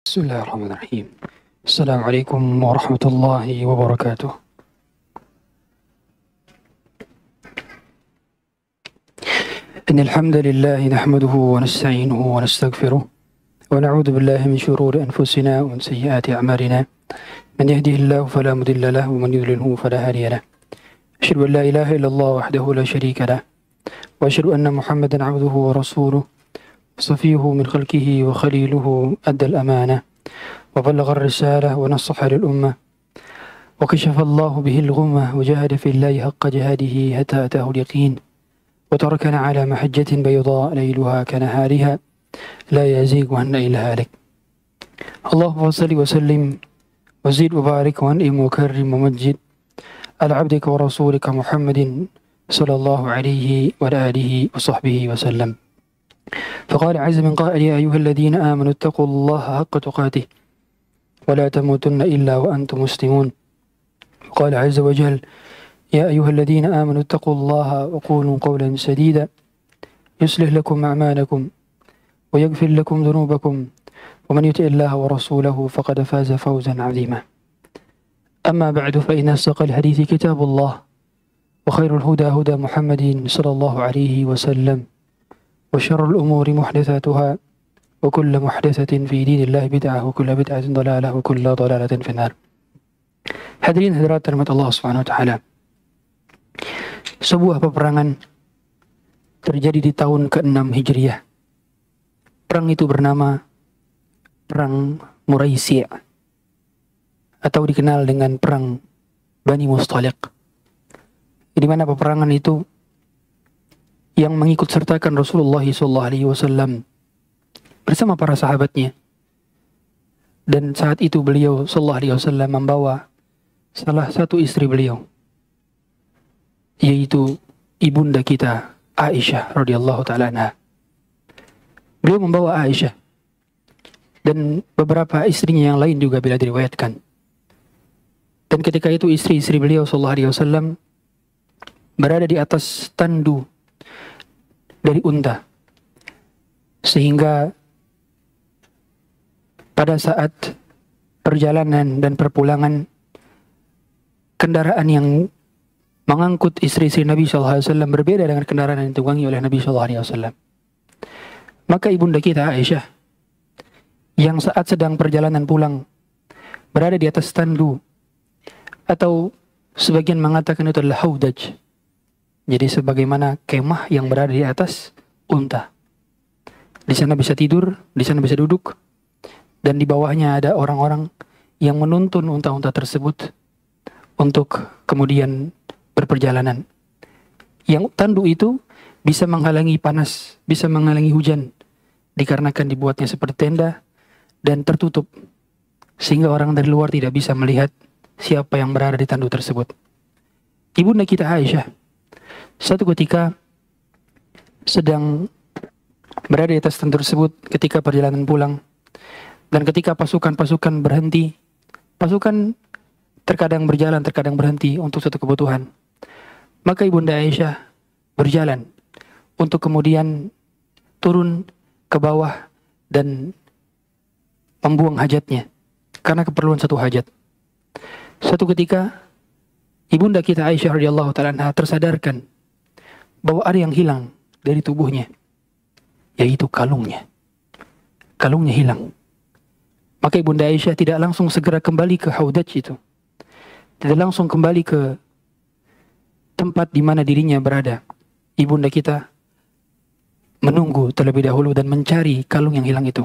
بسم الله الرحمن الرحيم. السلام عليكم ورحمة الله وبركاته. إن الحمد لله نحمده ونستعينه ونستغفره ونعوذ بالله من شرور أنفسنا ومن سيئات أعمالنا. من يهده الله فلا مضل له ومن يضلله فلا هادي له. أشهد أن لا إله إلا الله وحده لا شريك له وأشهد أن محمدا عبده ورسوله صفيه من خلقه وخليله أدى الأمانة وبلغ الرسالة ونصح للأمة وكشف الله به الغمة وجاهد في الله حق جهاده حتى أتاه اليقين وتركنا على محجة بيضاء ليلها كنهارها لا يزيغ عنها إلا هالك. اللهم صل وسلم وزد وبارك وانعم وكرم ومجد على عبدك ورسولك محمد صلى الله عليه وعلى آله وصحبه وسلم. فقال عز من قائل: يا أيها الذين آمنوا اتقوا الله حق تقاته ولا تموتن إلا وأنتم مسلمون. وقال عز وجل: يا أيها الذين آمنوا اتقوا الله وقولوا قولا سديدا يصلح لكم أعمالكم ويغفر لكم ذنوبكم ومن يطع الله ورسوله فقد فاز فوزا عظيما. أما بعد فإن أصدق الحديث كتاب الله وخير الهدى هدى محمد صلى الله عليه وسلم وشر الأمور محدثاتها وكل محدثة في دين الله بدعة وكل بدعة ضلالة وكل ضلالة في النار. Hadirin hadirat rahmat Allah Subhanahu wa taala. Sebuah peperangan terjadi di tahun ke-6 Hijriah. Perang itu bernama Perang Muraisi' atau dikenal dengan Perang Bani Mustaliq. Di mana peperangan itu yang mengikut sertakan Rasulullah SAW bersama para sahabatnya. Dan saat itu beliau SAW membawa salah satu istri beliau, yaitu ibunda kita Aisyah radhiyallahu taala anha. Beliau membawa Aisyah dan beberapa istrinya yang lain juga bila diriwayatkan. Dan ketika itu istri-istri beliau SAW berada di atas tandu dari unta, sehingga pada saat perjalanan dan perpulangan kendaraan yang mengangkut istri-istri Nabi SAW berbeda dengan kendaraan yang ditunggangi oleh Nabi SAW. Maka ibunda kita Aisyah yang saat sedang perjalanan pulang berada di atas tandu, atau sebagian mengatakan itu adalah haudaj, jadi sebagaimana kemah yang berada di atas unta. Di sana bisa tidur, di sana bisa duduk, dan di bawahnya ada orang-orang yang menuntun unta-unta tersebut untuk kemudian berperjalanan. Yang tandu itu bisa menghalangi panas, bisa menghalangi hujan, dikarenakan dibuatnya seperti tenda dan tertutup, sehingga orang dari luar tidak bisa melihat siapa yang berada di tandu tersebut. Ibunda kita Aisyah satu ketika sedang berada di atas tandu tersebut ketika perjalanan pulang, dan ketika pasukan-pasukan berhenti, pasukan terkadang berjalan, terkadang berhenti untuk suatu kebutuhan, maka ibunda Aisyah berjalan untuk kemudian turun ke bawah dan membuang hajatnya karena keperluan satu hajat. Suatu ketika ibunda kita Aisyah radhiyallahu taala anha tersadarkan bahwa ada yang hilang dari tubuhnya, yaitu kalungnya. Kalungnya hilang. Maka ibunda Aisyah tidak langsung segera kembali ke haudaj itu, tidak langsung kembali ke tempat di mana dirinya berada. Ibunda kita menunggu terlebih dahulu dan mencari kalung yang hilang itu.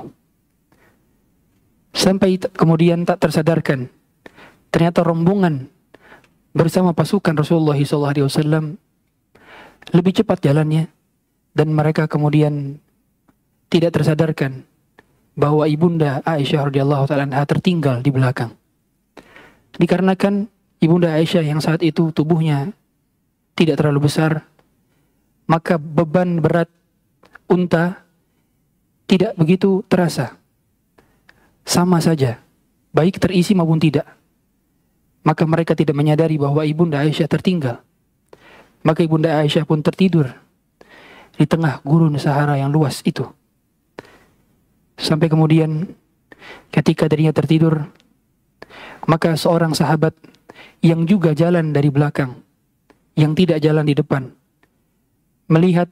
Sampai kemudian tak tersadarkan, ternyata rombongan bersama pasukan Rasulullah SAW lebih cepat jalannya, dan mereka kemudian tidak tersadarkan bahwa ibunda Aisyah radhiyallahu taala anha tertinggal di belakang. Dikarenakan ibunda Aisyah yang saat itu tubuhnya tidak terlalu besar, maka beban berat unta tidak begitu terasa. Sama saja, baik terisi maupun tidak. Maka mereka tidak menyadari bahwa ibunda Aisyah tertinggal. Maka ibunda Aisyah pun tertidur di tengah gurun Sahara yang luas itu. Sampai kemudian Ketika dirinya tertidur, maka seorang sahabat yang juga jalan dari belakang, yang tidak jalan di depan, melihat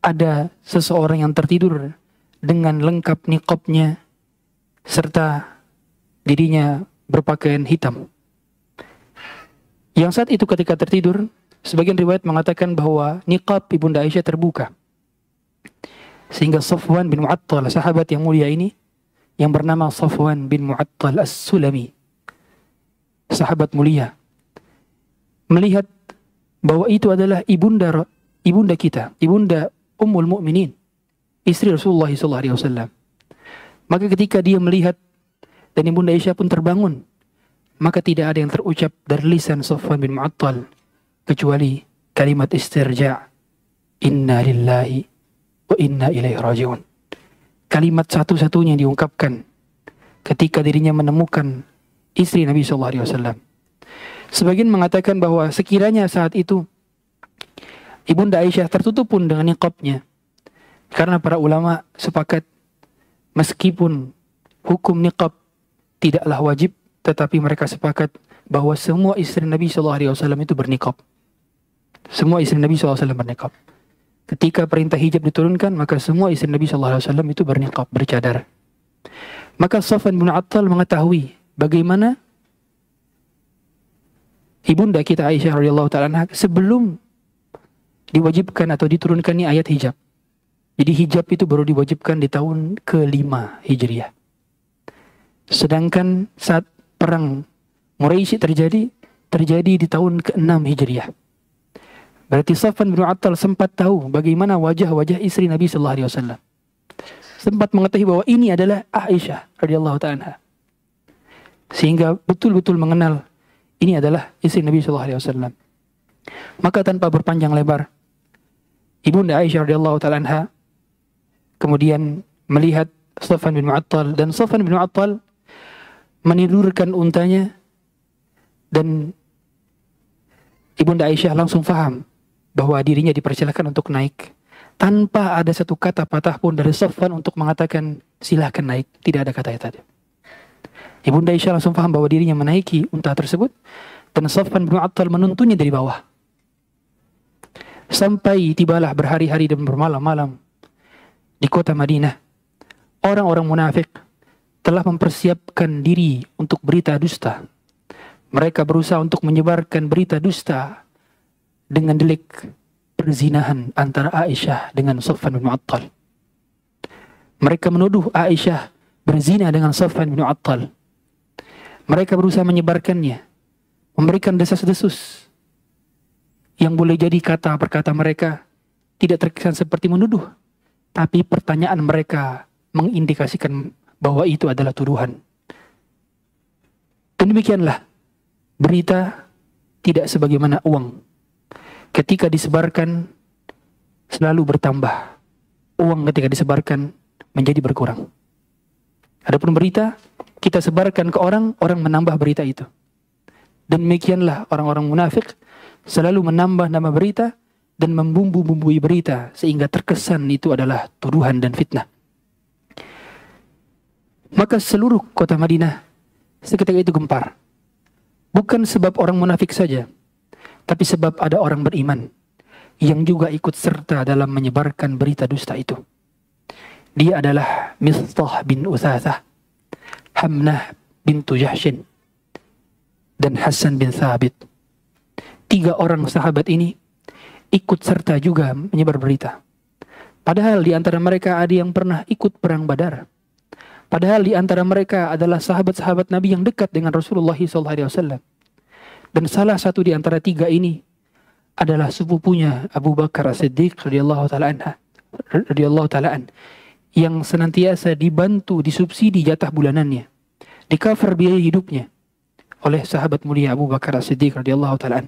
ada seseorang yang tertidur dengan lengkap niqabnya serta dirinya berpakaian hitam. Yang saat itu ketika tertidur, sebagian riwayat mengatakan bahwa niqab Ibunda Aisyah terbuka. Sehingga Safwan bin Mu'attal, sahabat yang mulia ini, yang bernama Safwan bin Mu'attal As-Sulami, sahabat mulia, melihat bahwa itu adalah ibunda kita, ibunda Ummul Mukminin, istri Rasulullah SAW. Maka ketika dia melihat dan Ibunda Aisyah pun terbangun, maka tidak ada yang terucap dari lisan Safwan bin Mu'attal kecuali kalimat istirja', inna lillahi wa inna ilaihi raji'un. Kalimat satu-satunya yang diungkapkan ketika dirinya menemukan istri Nabi SAW. Sebagian mengatakan bahwa sekiranya saat itu Ibunda Aisyah tertutup pun dengan niqabnya, karena para ulama sepakat meskipun hukum niqab tidaklah wajib, tetapi mereka sepakat bahwa semua istri Nabi SAW itu berniqab. Semua istri Nabi SAW berniqab. Ketika perintah hijab diturunkan, maka semua istri Nabi SAW itu berniqab, bercadar. Maka Safwan bin Mu'attal mengetahui bagaimana ibunda kita Aisyah radhiyallahu ta'ala anha sebelum diwajibkan atau diturunkannya ayat hijab. Jadi hijab itu baru diwajibkan di tahun ke-5 Hijriah. Sedangkan saat perang Quraisy terjadi di tahun ke-6 Hijriah. Berarti Safwan bin Mu'attal sempat tahu bagaimana wajah-wajah istri Nabi sallallahu alaihi wasallam. Sempat mengetahui bahwa ini adalah Aisyah radhiyallahu ta'ala. Sehingga betul-betul mengenal ini adalah istri Nabi sallallahu alaihi wasallam. Maka tanpa berpanjang lebar, Ibunda Aisyah radhiyallahu ta'ala kemudian melihat Safwan bin Mu'attal, dan Safwan bin Mu'attal menidurkan untanya, dan Ibunda Aisyah langsung faham bahwa dirinya dipersilakan untuk naik tanpa ada satu kata patah pun dari Safwan untuk mengatakan silahkan naik. Tidak ada kata itu. Ibunda Aisyah langsung faham bahwa dirinya menaiki unta tersebut, dan Safwan bin Mu'attal menuntunnya dari bawah. Sampai tibalah berhari-hari dan bermalam-malam di kota Madinah. Orang-orang munafik telah mempersiapkan diri untuk berita dusta. Mereka berusaha untuk menyebarkan berita dusta dengan delik perzinahan antara Aisyah dengan Safwan bin Mu'attal. Mereka menuduh Aisyah berzina dengan Safwan bin Mu'attal. Mereka berusaha menyebarkannya, memberikan desas-desus yang boleh jadi kata per kata mereka tidak terkesan seperti menuduh, tapi pertanyaan mereka mengindikasikan bahwa itu adalah tuduhan. Dan demikianlah berita tidak sebagaimana uang. Ketika disebarkan selalu bertambah. Uang ketika disebarkan menjadi berkurang. Adapun berita kita sebarkan ke orang, orang menambah berita itu. Dan demikianlah orang-orang munafik selalu menambah nama berita dan membumbu-bumbui berita sehingga terkesan itu adalah tuduhan dan fitnah. Maka seluruh kota Madinah seketika itu gempar. Bukan sebab orang munafik saja, tapi sebab ada orang beriman yang juga ikut serta dalam menyebarkan berita dusta itu. Dia adalah Mistah bin Uthathah, Hamnah bintu Jahshin, dan Hasan bin Thabit. 3 orang sahabat ini ikut serta juga menyebar berita. Padahal di antara mereka ada yang pernah ikut perang Badar. Padahal di antara mereka adalah sahabat-sahabat Nabi yang dekat dengan Rasulullah SAW. Dan salah satu di antara 3 ini adalah sepupunya Abu Bakar As-Siddiq radhiyallahu ta'ala an, yang senantiasa dibantu, disubsidi jatah bulanannya, di-cover biaya hidupnya oleh sahabat mulia Abu Bakar As-Siddiq radhiyallahu ta'ala an.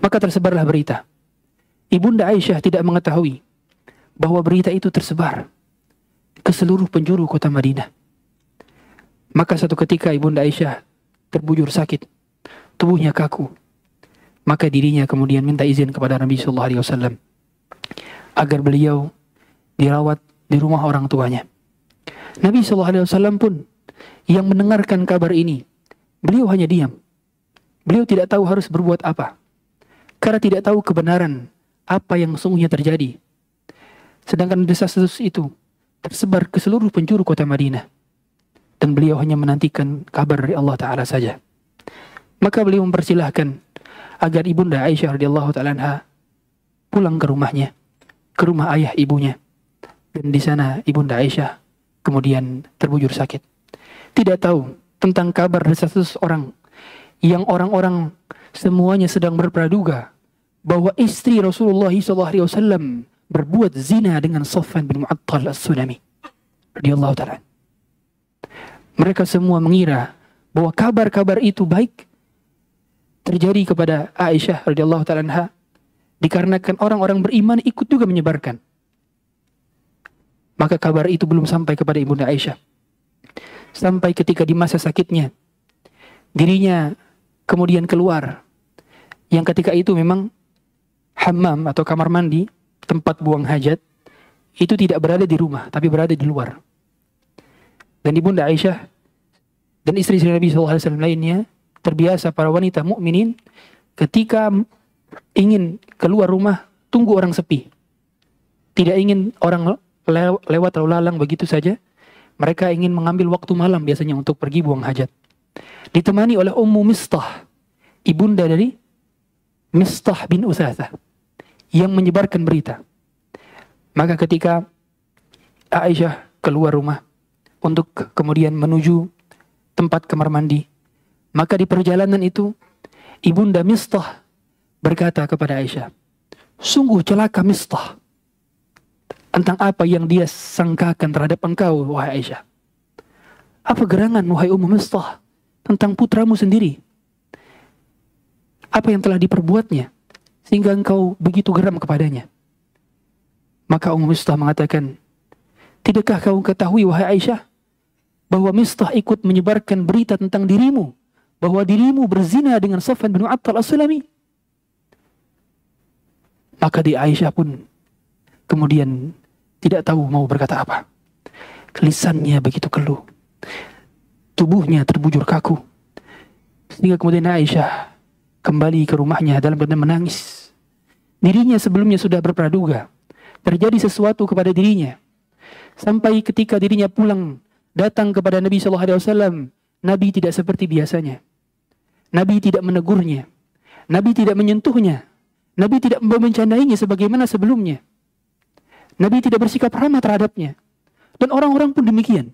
Maka tersebarlah berita. Ibunda Aisyah tidak mengetahui bahwa berita itu tersebar ke seluruh penjuru kota Madinah. Maka satu ketika Ibunda Aisyah terbujur sakit, tubuhnya kaku. Maka dirinya kemudian minta izin kepada Nabi SAW agar beliau dirawat di rumah orang tuanya. Nabi SAW pun yang mendengarkan kabar ini, beliau hanya diam. Beliau tidak tahu harus berbuat apa, karena tidak tahu kebenaran apa yang sesungguhnya terjadi. Sedangkan desas-desus itu tersebar ke seluruh penjuru kota Madinah, dan beliau hanya menantikan kabar dari Allah Ta'ala saja. Maka beliau mempersilahkan agar ibunda Aisyah radhiyallahu ta'ala anha pulang ke rumahnya, ke rumah ayah ibunya. Dan di sana ibunda Aisyah kemudian terbujur sakit. Tidak tahu tentang kabar desas-desus orang yang orang-orang semuanya sedang berpraduga bahwa istri Rasulullah SAW berbuat zina dengan Safwan bin Mu'attal As-Sulami radhiyallahu ta'ala. Mereka semua mengira bahwa kabar-kabar itu baik terjadi kepada Aisyah radhiyallahu ta'ala anha, dikarenakan orang-orang beriman ikut juga menyebarkan. Maka kabar itu belum sampai kepada ibunda Aisyah. Sampai ketika di masa sakitnya, dirinya kemudian keluar. Yang ketika itu memang hammam atau kamar mandi, tempat buang hajat, itu tidak berada di rumah, tapi berada di luar. Dan ibunda Aisyah dan istri-istri Nabi SAW lainnya, terbiasa para wanita mukminin ketika ingin keluar rumah, tunggu orang sepi. Tidak ingin orang lewat lalu lalang begitu saja. Mereka ingin mengambil waktu malam biasanya untuk pergi buang hajat. Ditemani oleh Ummu Mistah, ibunda dari Mistah bin Utsatsah, yang menyebarkan berita. Maka ketika Aisyah keluar rumah untuk kemudian menuju tempat kamar mandi, maka di perjalanan itu ibunda Mistah berkata kepada Aisyah, "Sungguh celaka Mistah tentang apa yang dia sangkakan terhadap engkau, wahai Aisyah. Apa gerangan, wahai Ummu Mistah, tentang putramu sendiri? Apa yang telah diperbuatnya sehingga engkau begitu geram kepadanya?" Maka Ummu Mistah mengatakan, "Tidakkah kau ketahui, wahai Aisyah, bahwa Mistah ikut menyebarkan berita tentang dirimu, bahwa dirimu berzina dengan Safwan bin Mu'attal As-Sulami?" Maka di Aisyah pun kemudian tidak tahu mau berkata apa. Lisannya begitu keluh, tubuhnya terbujur kaku, sehingga kemudian Aisyah kembali ke rumahnya dalam keadaan menangis. Dirinya sebelumnya sudah berpraduga terjadi sesuatu kepada dirinya, sampai ketika dirinya pulang datang kepada Nabi SAW, Nabi tidak seperti biasanya. Nabi tidak menegurnya, Nabi tidak menyentuhnya, Nabi tidak membercandainya sebagaimana sebelumnya. Nabi tidak bersikap ramah terhadapnya. Dan orang-orang pun demikian,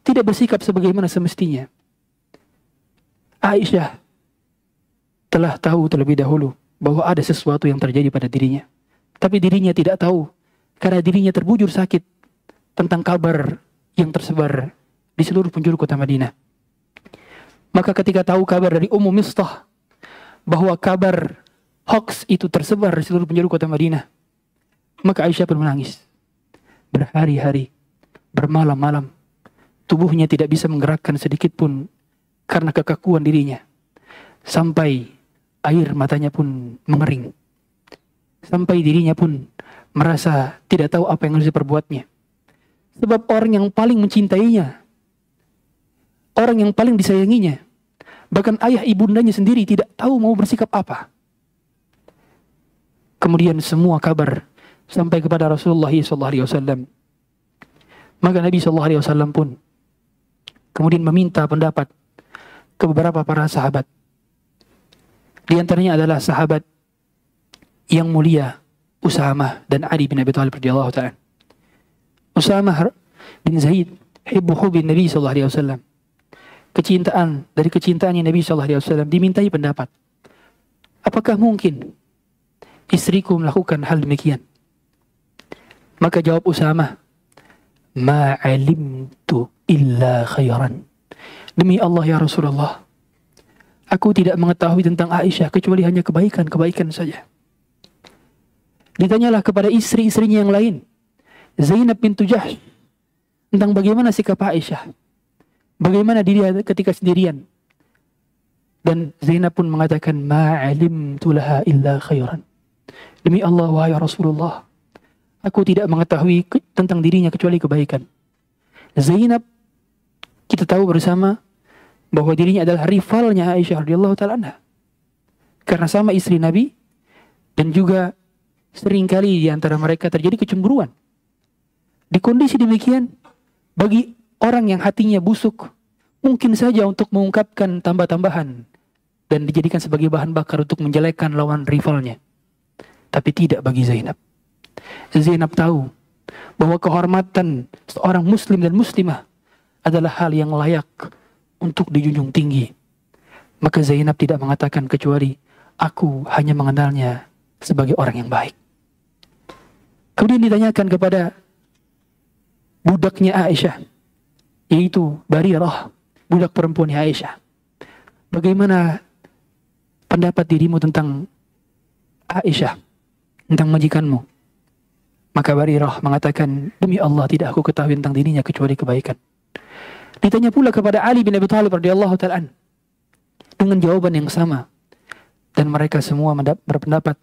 tidak bersikap sebagaimana semestinya. Aisyah telah tahu terlebih dahulu bahwa ada sesuatu yang terjadi pada dirinya. Tapi dirinya tidak tahu, karena dirinya terbujur sakit tentang kabar yang tersebar di seluruh penjuru kota Madinah. Maka ketika tahu kabar dari Ummu Mistah bahwa kabar hoax itu tersebar di seluruh penjuru kota Madinah, maka Aisyah pun menangis. Berhari-hari, bermalam-malam, tubuhnya tidak bisa menggerakkan sedikit pun karena kekakuan dirinya. Sampai air matanya pun mengering. Sampai dirinya pun merasa tidak tahu apa yang harus diperbuatnya. Sebab orang yang paling mencintainya, orang yang paling disayanginya, bahkan ayah ibundanya sendiri tidak tahu mau bersikap apa. Kemudian semua kabar sampai kepada Rasulullah SAW. Maka Nabi SAW pun kemudian meminta pendapat ke beberapa para sahabat. Di antaranya adalah sahabat yang mulia Usamah dan Ali bin Abi Thalib radhiyallahu ta'ala. Usamah bin Zaid hibbu hubbi Nabi SAW. Kecintaan dari kecintaannya Nabi SAW dimintai pendapat. Apakah mungkin istriku melakukan hal demikian? Maka jawab Usamah, "Ma alimtu illa khairan." Demi Allah ya Rasulullah, aku tidak mengetahui tentang Aisyah kecuali hanya kebaikan-kebaikan saja. Ditanyalah kepada istri-istrinya yang lain, Zainab bintu Jahsh, tentang bagaimana sikap Aisyah, bagaimana diri ketika sendirian. Dan Zainab pun mengatakan, "Ma alimtu laha illa khairan." Demi Allah wahai Rasulullah, aku tidak mengetahui tentang dirinya kecuali kebaikan. Zainab, kita tahu bersama bahwa dirinya adalah rivalnya Aisyah radhiyallahu taala anha. Karena sama istri Nabi, dan juga seringkali di antara mereka terjadi kecemburuan. Di kondisi demikian, bagi orang yang hatinya busuk, mungkin saja untuk mengungkapkan tambah-tambahan dan dijadikan sebagai bahan bakar untuk menjelekkan lawan rivalnya. Tapi tidak bagi Zainab. Zainab tahu bahwa kehormatan seorang muslim dan muslimah adalah hal yang layak untuk dijunjung tinggi. Maka Zainab tidak mengatakan kecuali, aku hanya mengenalnya sebagai orang yang baik. Kemudian ditanyakan kepada budaknya Aisyah, yaitu Barirah, budak perempuannya Aisyah. Bagaimana pendapat dirimu tentang Aisyah, tentang majikanmu? Maka Barirah mengatakan, demi Allah tidak aku ketahui tentang dirinya kecuali kebaikan. Ditanya pula kepada Ali bin Abi Thalib radhiyallahu ta'ala dengan jawaban yang sama. Dan mereka semua berpendapat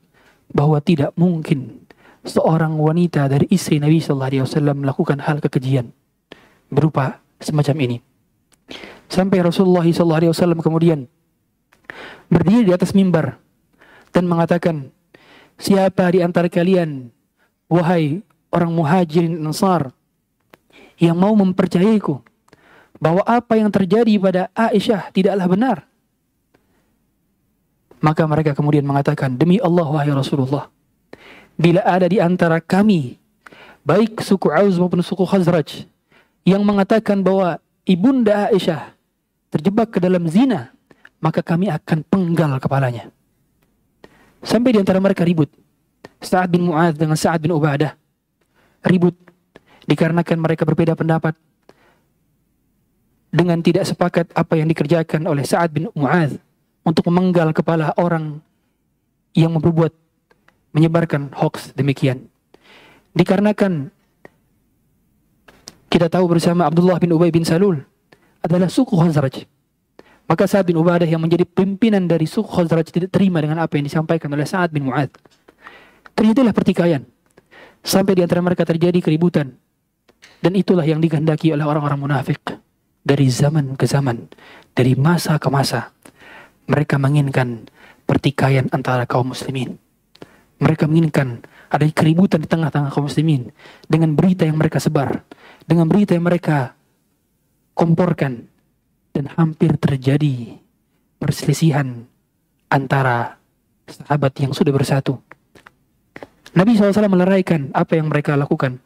bahwa tidak mungkin seorang wanita dari istri Nabi SAW melakukan hal kekejian berupa semacam ini. Sampai Rasulullah SAW kemudian berdiri di atas mimbar dan mengatakan, siapa di antara kalian, wahai orang muhajirin ansar, yang mau mempercayaiku bahwa apa yang terjadi pada Aisyah tidaklah benar? Maka mereka kemudian mengatakan, demi Allah wahai Rasulullah, bila ada di antara kami, baik suku Aus maupun suku Khazraj, yang mengatakan bahwa ibunda Aisyah terjebak ke dalam zina, maka kami akan penggal kepalanya. Sampai di antara mereka ribut. Sa'ad bin Mu'adz dengan Sa'ad bin Ubadah ribut dikarenakan mereka berbeda pendapat dengan tidak sepakat apa yang dikerjakan oleh Sa'ad bin Mu'adz untuk memenggal kepala orang yang berbuat menyebarkan hoax demikian. Dikarenakan kita tahu bersama Abdullah bin Ubay bin Salul adalah suku Khazraj. Maka Sa'ad bin Ubadah yang menjadi pimpinan dari suku Khazraj tidak terima dengan apa yang disampaikan oleh Sa'ad bin Mu'adz. Terjadilah pertikaian. Sampai di antara mereka terjadi keributan. Dan itulah yang dikehendaki oleh orang-orang munafik. Dari zaman ke zaman. Dari masa ke masa. Mereka menginginkan pertikaian antara kaum muslimin. Mereka menginginkan ada keributan di tengah-tengah kaum muslimin. Dengan berita yang mereka sebar. Dengan berita yang mereka komporkan. Dan hampir terjadi perselisihan antara sahabat yang sudah bersatu. Nabi SAW meleraikan apa yang mereka lakukan.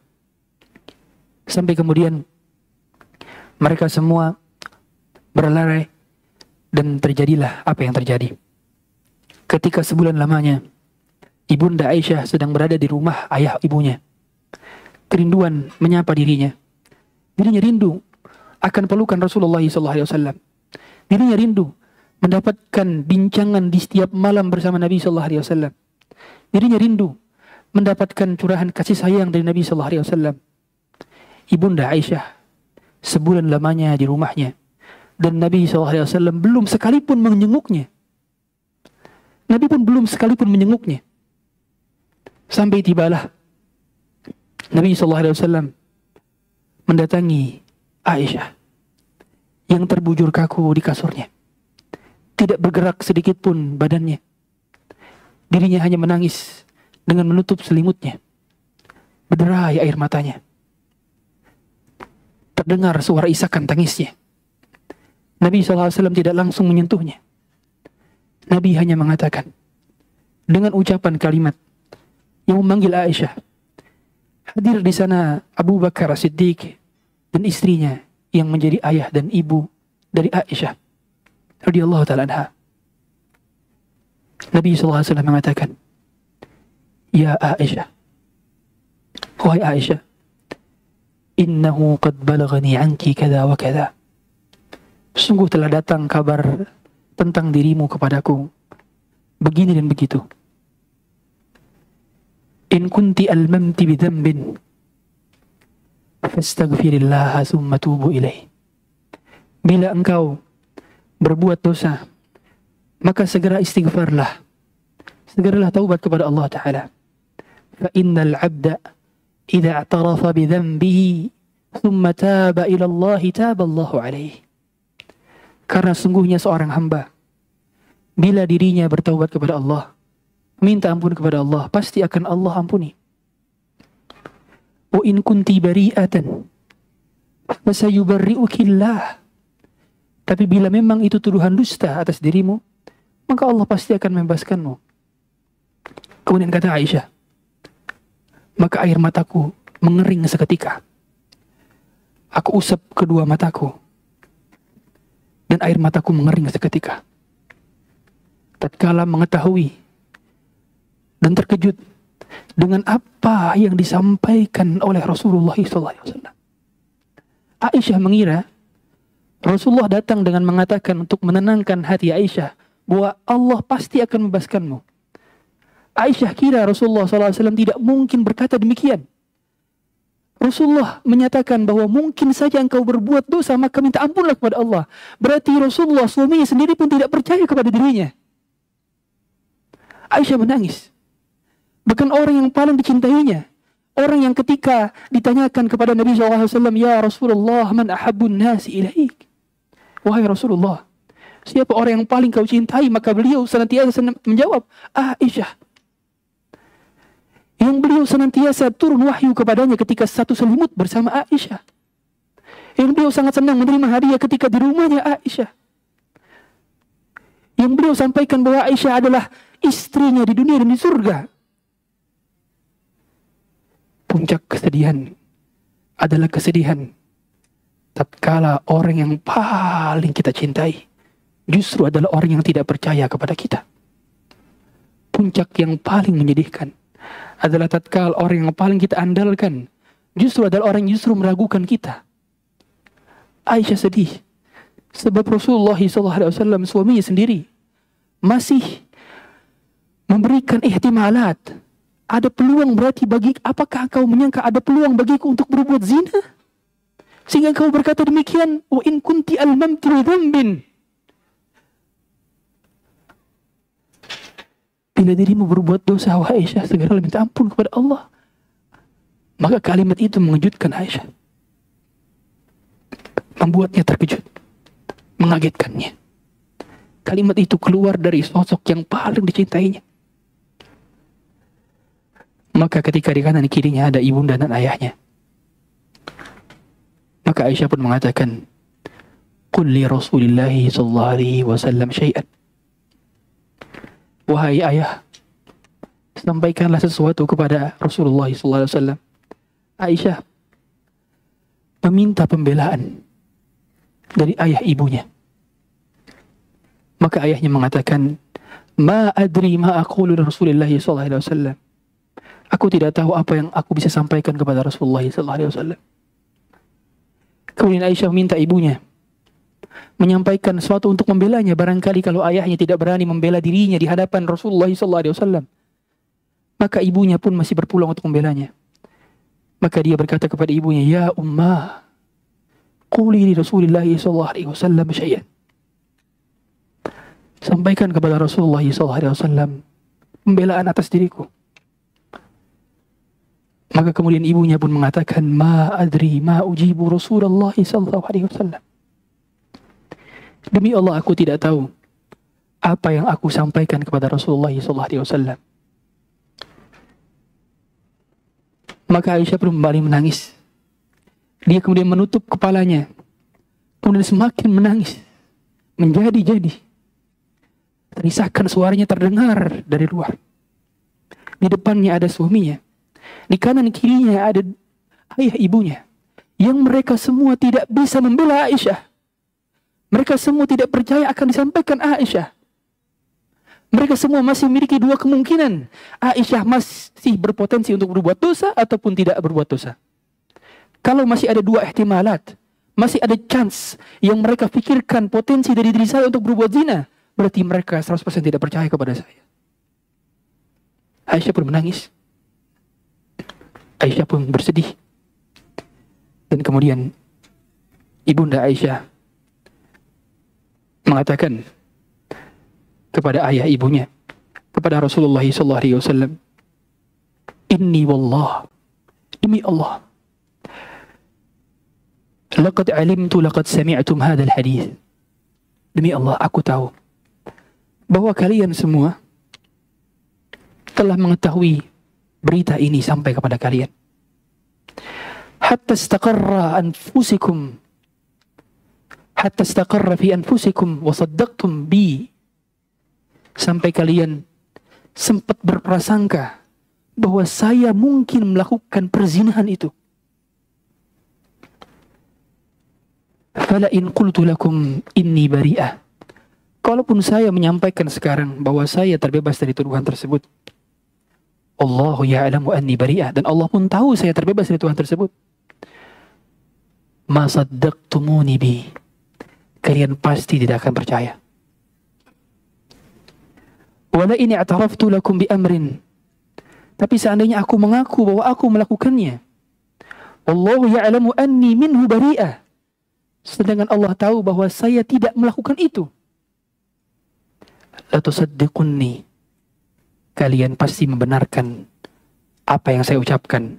Sampai kemudian mereka semua berlari dan terjadilah apa yang terjadi. Ketika sebulan lamanya ibunda Aisyah sedang berada di rumah ayah ibunya. Kerinduan menyapa dirinya. Dirinya rindu akan pelukan Rasulullah SAW. Dirinya rindu mendapatkan bincangan di setiap malam bersama Nabi SAW. Dirinya rindu mendapatkan curahan kasih sayang dari Nabi SAW. Ibunda Aisyah sebulan lamanya di rumahnya. Dan Nabi SAW belum sekalipun menjenguknya. Nabi pun belum sekalipun menjenguknya. Sampai tibalah Nabi SAW mendatangi Aisyah yang terbujur kaku di kasurnya. Tidak bergerak sedikit pun badannya. Dirinya hanya menangis dengan menutup selimutnya. Berderai air matanya. Terdengar suara isakan tangisnya. Nabi SAW tidak langsung menyentuhnya. Nabi hanya mengatakan dengan ucapan kalimat yang memanggil Aisyah. Hadir di sana Abu Bakar As-Siddiq dan istrinya yang menjadi ayah dan ibu dari Aisyah radhiyallahu ta'ala anha. Nabi SAW mengatakan, ya Aisyah, wahai Aisyah, innahu qad balagani anki kada wa kada. Sungguh telah datang kabar tentang dirimu kepadaku begini dan begitu. In kunti almamti bidhanbin fastaghfirillaha thumma tubu ilaih. Bila engkau berbuat dosa, maka segera istighfarlah. Segeralah taubat kepada Allah Ta'ala. Fa innal abda idza i'tarafa bidhanbihi thumma taba ila Allah taballahu alaihi. Karena sungguhnya seorang hamba, bila dirinya bertaubat kepada Allah, minta ampun kepada Allah, pasti akan Allah ampuni. Wa in kunti bari'atan fasayubarri'ukillah. Tapi bila memang itu tuduhan dusta atas dirimu, maka Allah pasti akan membebaskanmu. Kemudian kata Aisyah, maka air mataku mengering seketika. Aku usap kedua mataku, dan air mataku mengering seketika. Tatkala mengetahui dan terkejut dengan apa yang disampaikan oleh Rasulullah SAW. Aisyah mengira Rasulullah datang dengan mengatakan untuk menenangkan hati Aisyah bahwa Allah pasti akan membebaskanmu. Aisyah kira Rasulullah SAW tidak mungkin berkata demikian. Rasulullah menyatakan bahwa mungkin saja engkau berbuat dosa, maka minta ampunlah kepada Allah. Berarti Rasulullah suaminya sendiri pun tidak percaya kepada dirinya. Aisyah menangis. Bahkan orang yang paling dicintainya, orang yang ketika ditanyakan kepada Nabi SAW, ya Rasulullah, man ahabbun nasi ilaik. Wahai Rasulullah, siapa orang yang paling kau cintai? Maka beliau senantiasa menjawab, Aisyah. Yang beliau senantiasa turun wahyu kepadanya ketika satu selimut bersama Aisyah. Yang beliau sangat senang menerima hadiah ketika di rumahnya Aisyah. Yang beliau sampaikan bahwa Aisyah adalah istrinya di dunia dan di surga. Puncak kesedihan adalah kesedihan tatkala orang yang paling kita cintai justru adalah orang yang tidak percaya kepada kita. Puncak yang paling menyedihkan adalah tatkala orang yang paling kita andalkan justru adalah orang yang justru meragukan kita. Aisyah sedih sebab Rasulullah SAW suaminya sendiri masih memberikan ihtimalat. Ada peluang, berarti apakah kau menyangka ada peluang bagiku untuk berbuat zina? Sehingga kau berkata demikian, wa in kunti almamtu dzambin. Bila dirimu berbuat dosa, wahai Aisyah, segeralah minta ampun kepada Allah. Maka kalimat itu mengejutkan Aisyah. Membuatnya terkejut. Mengagetkannya. Kalimat itu keluar dari sosok yang paling dicintainya. Maka ketika di kanan kirinya ada ibunda dan ayahnya, maka Aisyah pun mengatakan, Qul li Rasulillahi sallallahu alaihi wasallam syai'an. Wahai ayah, sampaikanlah sesuatu kepada Rasulullah sallallahu alaihi wasallam. Aisyah meminta pembelaan dari ayah ibunya. Maka ayahnya mengatakan, Ma adri ma aqulu li Rasulillah sallallahu alaihi wasallam. Aku tidak tahu apa yang aku bisa sampaikan kepada Rasulullah sallallahu alaihi wasallam. Kemudian Aisyah meminta ibunya menyampaikan sesuatu untuk membelanya, barangkali kalau ayahnya tidak berani membela dirinya di hadapan Rasulullah sallallahu alaihi wasallam. Maka ibunya pun masih berpeluang untuk membelanya. Maka dia berkata kepada ibunya, Ya ummah, quli li Rasulillah sallallahu alaihi wasallam syai'an. Sampaikan kepada Rasulullah sallallahu alaihi wasallam pembelaan atas diriku. Maka kemudian ibunya pun mengatakan, Ma adri ma ujibu Rasulullah sallallahu alaihi wasallam. Demi Allah, aku tidak tahu apa yang aku sampaikan kepada Rasulullah sallallahu alaihi wasallam. Maka Aisyah pun kembali menangis. Dia kemudian menutup kepalanya. Kemudian semakin menangis. Menjadi-jadi. Terisakan suaranya terdengar dari luar. Di depannya ada suaminya. Di kanan kirinya ada ayah ibunya. Yang mereka semua tidak bisa membela Aisyah. Mereka semua tidak percaya akan disampaikan Aisyah. Mereka semua masih memiliki dua kemungkinan. Aisyah masih berpotensi untuk berbuat dosa ataupun tidak berbuat dosa. Kalau masih ada dua ihtimalat, masih ada chance yang mereka pikirkan potensi dari diri saya untuk berbuat zina, berarti mereka 100% tidak percaya kepada saya. Aisyah pun menangis. Aisyah pun bersedih. Dan kemudian ibunda Aisyah mengatakan kepada ayah ibunya, kepada Rasulullah SAW, Inni wallah, demi Allah, Laqad alimtu laqad sami'tum hadzal hadits. Demi Allah, aku tahu bahwa kalian semua telah mengetahui berita ini sampai kepada kalian. Hatta istaqarra fi anfusikum wa saddaqtum bi. Sampai kalian sempat berprasangka bahwa saya mungkin melakukan perzinahan itu. Fala in qultu lakum inni bari'ah. Kalaupun saya menyampaikan sekarang bahwa saya terbebas dari tuduhan tersebut, Allahu ya'lamu anni bari'ah, dan Allah pun tahu saya terbebas dari tuduhan tersebut, ma saddaqtumuni bi, kalian pasti tidak akan percaya. Wala in i'taraftu lakum bi amrin, tapi seandainya aku mengaku bahwa aku melakukannya, Allahu ya'lamu anni minhu bari'ah, sedangkan Allah tahu bahwa saya tidak melakukan itu, la tusaddiqunni, kalian pasti membenarkan apa yang saya ucapkan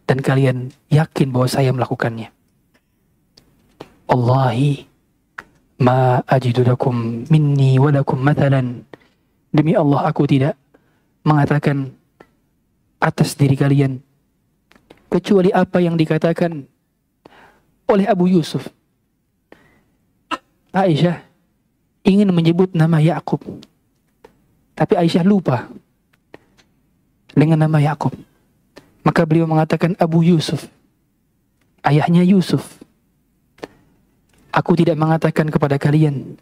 dan kalian yakin bahwa saya melakukannya. Allahi ma ajidu lakum minni wa lakum mathalan, demi Allah aku tidak mengatakan atas diri kalian kecuali apa yang dikatakan oleh Abu Yusuf. Aisyah ingin menyebut nama Yakub, tapi Aisyah lupa dengan nama Yakub. Maka beliau mengatakan Abu Yusuf, ayahnya Yusuf. Aku tidak mengatakan kepada kalian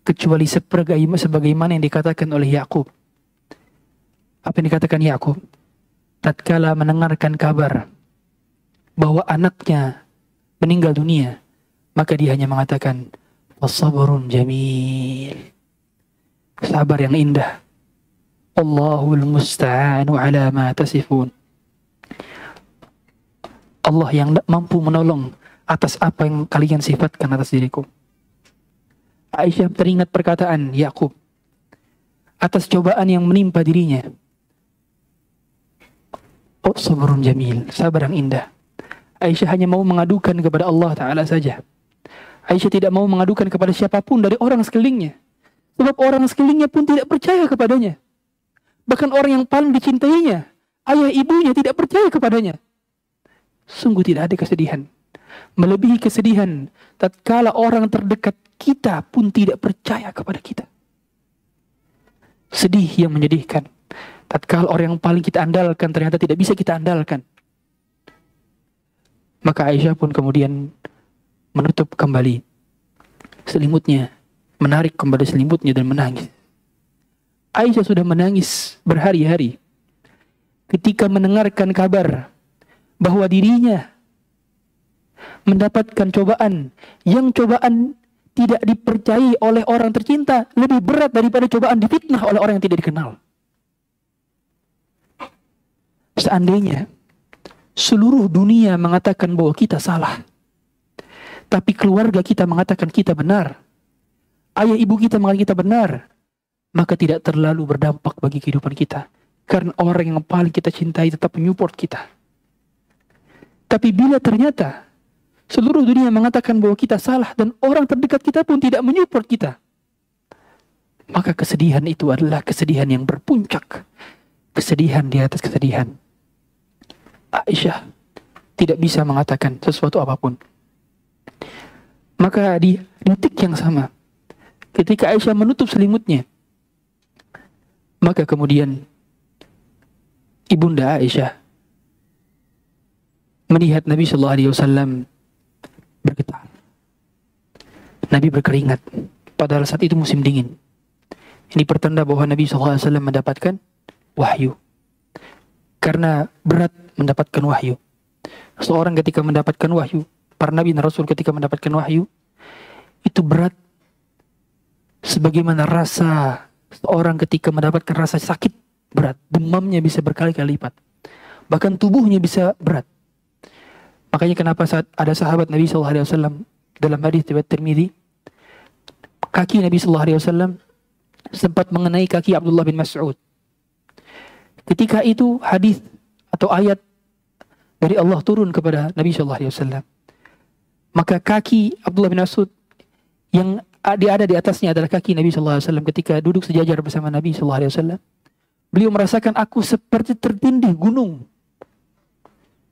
kecuali sebagaimana yang dikatakan oleh Yakub. Apa yang dikatakan Yakub? Tatkala mendengarkan kabar bahwa anaknya meninggal dunia, maka dia hanya mengatakan sabrun jamil, sabar yang indah. Allahul musta'anu ala ma tasifun, Allah yang mampu menolong atas apa yang kalian sifatkan atas diriku. Aisyah teringat perkataan Yakub atas cobaan yang menimpa dirinya. Oh, sabrun jamil, sabar yang indah. Aisyah hanya mau mengadukan kepada Allah Ta'ala saja. Aisyah tidak mau mengadukan kepada siapapun dari orang sekelilingnya. Sebab orang sekelilingnya pun tidak percaya kepadanya. Bahkan orang yang paling dicintainya, ayah ibunya, tidak percaya kepadanya. Sungguh tidak ada kesedihan melebihi kesedihan tatkala orang terdekat kita pun tidak percaya kepada kita. Sedih yang menyedihkan tatkala orang yang paling kita andalkan ternyata tidak bisa kita andalkan. Maka Aisyah pun kemudian menutup kembali selimutnya, menarik kembali selimutnya dan menangis. Aisyah sudah menangis berhari-hari ketika mendengarkan kabar bahwa dirinya mendapatkan cobaan yang cobaan tidak dipercayai oleh orang tercinta lebih berat daripada cobaan difitnah oleh orang yang tidak dikenal. Seandainya seluruh dunia mengatakan bahwa kita salah, tapi keluarga kita mengatakan kita benar, ayah ibu kita mengatakan kita benar, maka tidak terlalu berdampak bagi kehidupan kita. Karena orang yang paling kita cintai tetap menyupport kita. Tapi bila ternyata seluruh dunia mengatakan bahwa kita salah dan orang terdekat kita pun tidak menyupport kita, maka kesedihan itu adalah kesedihan yang berpuncak. Kesedihan di atas kesedihan. Aisyah tidak bisa mengatakan sesuatu apapun. Maka di detik yang sama, ketika Aisyah menutup selimutnya, maka kemudian ibunda Aisyah melihat Nabi Sallallahu Alaihi Wasallam bergetar. Nabi berkeringat. Padahal saat itu musim dingin. Ini pertanda bahwa Nabi Sallallahu Alaihi Wasallam mendapatkan wahyu. Karena berat mendapatkan wahyu. Seorang ketika mendapatkan wahyu, para Nabi dan Rasul ketika mendapatkan wahyu, itu berat. Sebagaimana rasa seorang ketika mendapatkan rasa sakit berat, demamnya bisa berkali-kali lipat, bahkan tubuhnya bisa berat. Makanya kenapa saat ada sahabat Nabi SAW dalam hadis riwayat Tirmidzi, kaki Nabi SAW sempat mengenai kaki Abdullah bin Mas'ud. Ketika itu hadis atau ayat dari Allah turun kepada Nabi SAW. Maka kaki Abdullah bin Mas'ud yang ada di atasnya adalah kaki Nabi SAW ketika duduk sejajar bersama Nabi SAW. Beliau merasakan, aku seperti tertindih gunung.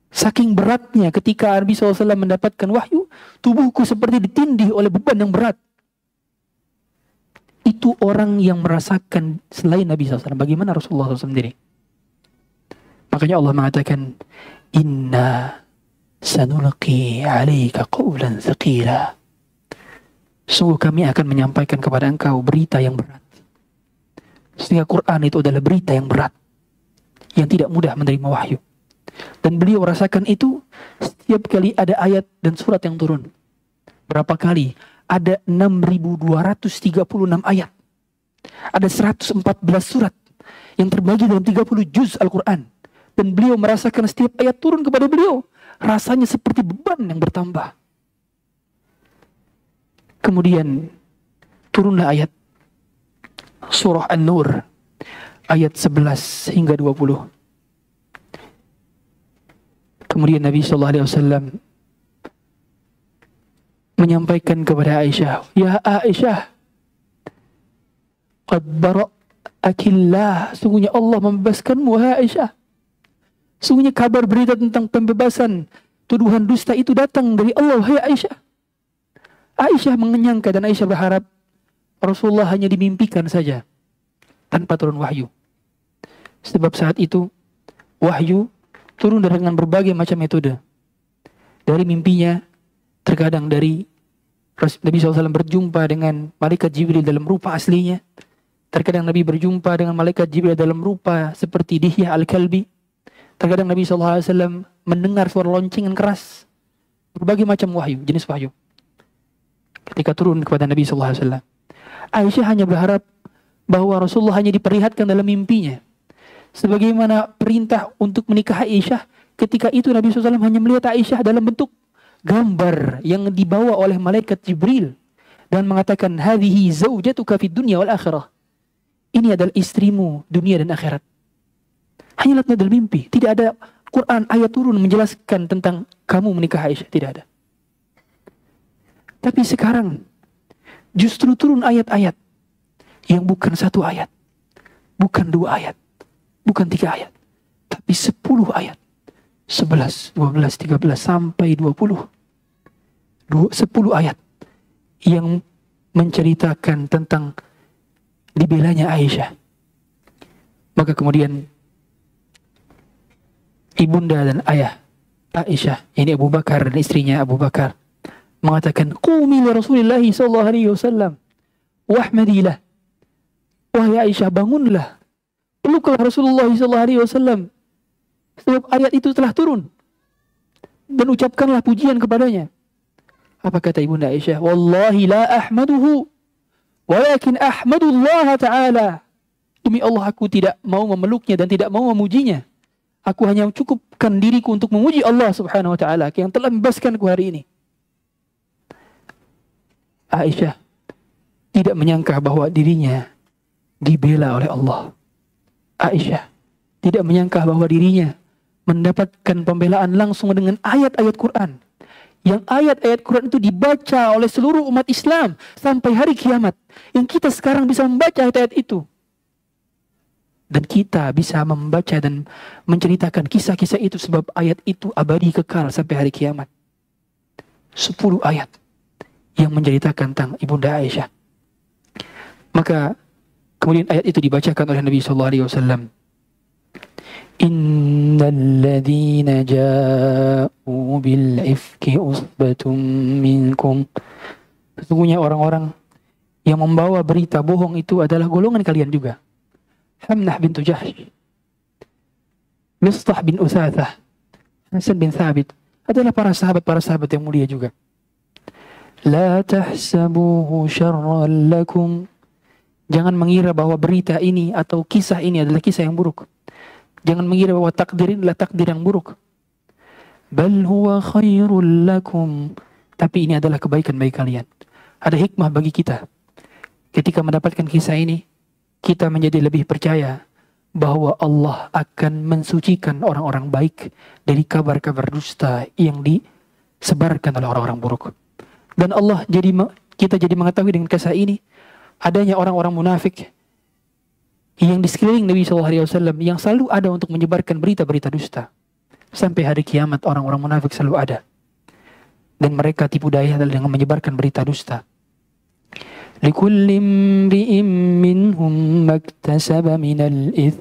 Saking beratnya ketika Nabi SAW mendapatkan wahyu, tubuhku seperti ditindih oleh beban yang berat. Itu orang yang merasakan selain Nabi SAW. Bagaimana Rasulullah SAW sendiri? Makanya Allah mengatakan, Inna sanulqi alaika qawlan thaqila. Sungguh kami akan menyampaikan kepada engkau berita yang berat. Sehingga Quran itu adalah berita yang berat, yang tidak mudah menerima wahyu. Dan beliau rasakan itu setiap kali ada ayat dan surat yang turun. Berapa kali? Ada 6.236 ayat. Ada 114 surat yang terbagi dalam 30 juz Al-Quran. Dan beliau merasakan setiap ayat turun kepada beliau, rasanya seperti beban yang bertambah. Kemudian turunlah ayat surah An-Nur ayat 11 hingga 20. Kemudian Nabi SAW menyampaikan kepada Aisyah, Ya Aisyah, qad bara'akillah, sungguhnya Allah membebaskanmu, wahai Aisyah. Sungguhnya kabar berita tentang pembebasan tuduhan dusta itu datang dari Allah, wahai Aisyah. Aisyah menyangka dan Aisyah berharap Rasulullah hanya dimimpikan saja tanpa turun wahyu. Sebab saat itu wahyu turun dengan berbagai macam metode. Dari mimpinya, terkadang dari Nabi SAW berjumpa dengan malaikat Jibril dalam rupa aslinya. Terkadang Nabi berjumpa dengan malaikat Jibril dalam rupa seperti Dihyah Al-Kalbi. Terkadang Nabi SAW mendengar suara loncengan keras. Berbagai macam wahyu, jenis wahyu. Ketika turun kepada Nabi SAW, Aisyah hanya berharap bahwa Rasulullah hanya diperlihatkan dalam mimpinya. Sebagaimana perintah untuk menikahi Aisyah, ketika itu Nabi SAW hanya melihat Aisyah dalam bentuk gambar yang dibawa oleh malaikat Jibril dan mengatakan, hadhihi zaujatuka fid dunya wal akhirah. Ini adalah istrimu dunia dan akhirat. Hanya lihat dalam mimpi. Tidak ada Quran ayat turun menjelaskan tentang kamu menikah Aisyah. Tidak ada. Tapi sekarang justru turun ayat-ayat yang bukan satu ayat, bukan dua ayat, bukan 3 ayat, tapi 10 ayat. 11, 12, 13 sampai 20. 10 ayat yang menceritakan tentang dibelanya Aisyah. Maka kemudian ibunda dan ayah Aisyah, ini Abu Bakar dan istrinya Abu Bakar, mengatakan, qumi li Rasulillah sallallahu alaihi wasallam wahmadilah. Wahai Aisyah, bangunlah, peluklah Rasulullah sallallahu alaihi wasallam, sebab ayat itu telah turun, dan ucapkanlah pujian kepadanya. Apa kata ibunda Aisyah? Wallahi la ahmaduhu walakin ahmadullah ta'ala. Demi Allah, aku tidak mau memeluknya dan tidak mau memujinya. Aku hanya cukupkan diriku untuk memuji Allah subhanahu wa ta'ala yang telah membebaskanku hari ini. Aisyah tidak menyangka bahwa dirinya dibela oleh Allah. Aisyah tidak menyangka bahwa dirinya mendapatkan pembelaan langsung dengan ayat-ayat Quran. Yang ayat-ayat Quran itu dibaca oleh seluruh umat Islam sampai hari kiamat. Yang kita sekarang bisa membaca ayat-ayat itu. Dan kita bisa membaca dan menceritakan kisah-kisah itu sebab ayat itu abadi kekal sampai hari kiamat. 10 ayat yang menceritakan tentang ibunda Aisyah. Maka kemudian ayat itu dibacakan oleh Nabi SAW. Innal ladzina ja'u bil ifki usbatum minkum. Sesungguhnya orang-orang yang membawa berita bohong itu adalah golongan kalian juga. Hamnah bintu Jahsh, Mistah bin Uthathah, Hasan bin Thabit adalah para sahabat yang mulia juga. La tahsabuhu syarran lakum. Jangan mengira bahwa berita ini atau kisah ini adalah kisah yang buruk. Jangan mengira bahwa takdir ini adalah takdir yang buruk. Bal huwa khairul lakum. Tapi ini adalah kebaikan bagi kalian. Ada hikmah bagi kita. Ketika mendapatkan kisah ini, kita menjadi lebih percaya bahwa Allah akan mensucikan orang-orang baik dari kabar-kabar dusta yang sebarkan oleh orang-orang buruk. Dan Allah kita jadi mengetahui dengan kisah ini adanya orang-orang munafik yang di sekeliling Nabi SAW yang selalu ada untuk menyebarkan berita-berita dusta. Sampai hari kiamat orang-orang munafik selalu ada. Dan mereka tipu daya dengan menyebarkan berita dusta. Likulli imri'in minhum maktasaba minal its.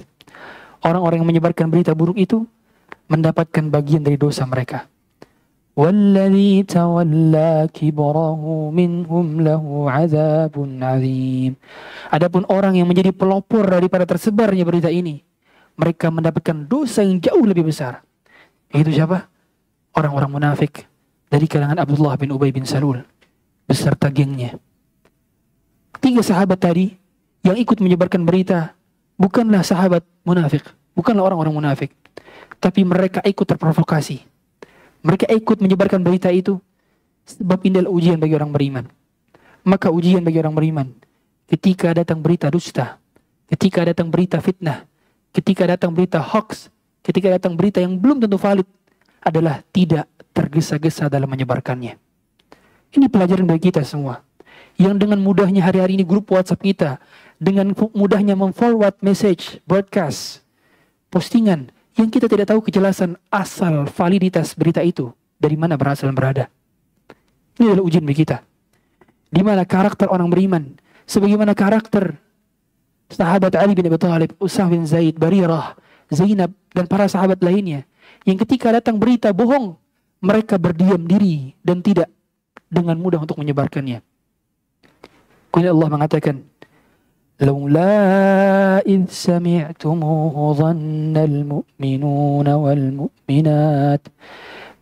Orang-orang yang menyebarkan berita buruk itu mendapatkan bagian dari dosa mereka. Walladzi tawalla kibrahu minhum lahu 'adzabun 'adzim. Adapun orang yang menjadi pelopor daripada tersebarnya berita ini, mereka mendapatkan dosa yang jauh lebih besar. Itu siapa? Orang-orang munafik dari kalangan Abdullah bin Ubay bin Salul beserta gengnya. 3 sahabat tadi yang ikut menyebarkan berita bukanlah sahabat munafik, bukanlah orang-orang munafik, tapi mereka ikut terprovokasi. Mereka ikut menyebarkan berita itu sebab ini adalah ujian bagi orang beriman. Maka ujian bagi orang beriman ketika datang berita dusta, ketika datang berita fitnah, ketika datang berita hoax, ketika datang berita yang belum tentu valid, adalah tidak tergesa-gesa dalam menyebarkannya. Ini pelajaran bagi kita semua. Yang dengan mudahnya hari-hari ini grup WhatsApp kita, dengan mudahnya memforward message, broadcast, postingan, yang kita tidak tahu kejelasan asal validitas berita itu, dari mana berasal dan berada. Ini adalah ujian bagi kita. Di mana karakter orang beriman, sebagaimana karakter sahabat Ali bin Abi Thalib, Usama bin Zaid, Barirah, Zainab, dan para sahabat lainnya, yang ketika datang berita bohong, mereka berdiam diri dan tidak dengan mudah untuk menyebarkannya. Kemudian Allah mengatakan, "Laula id sami'tumuhu dhannal mu'minuna wal mu'minat."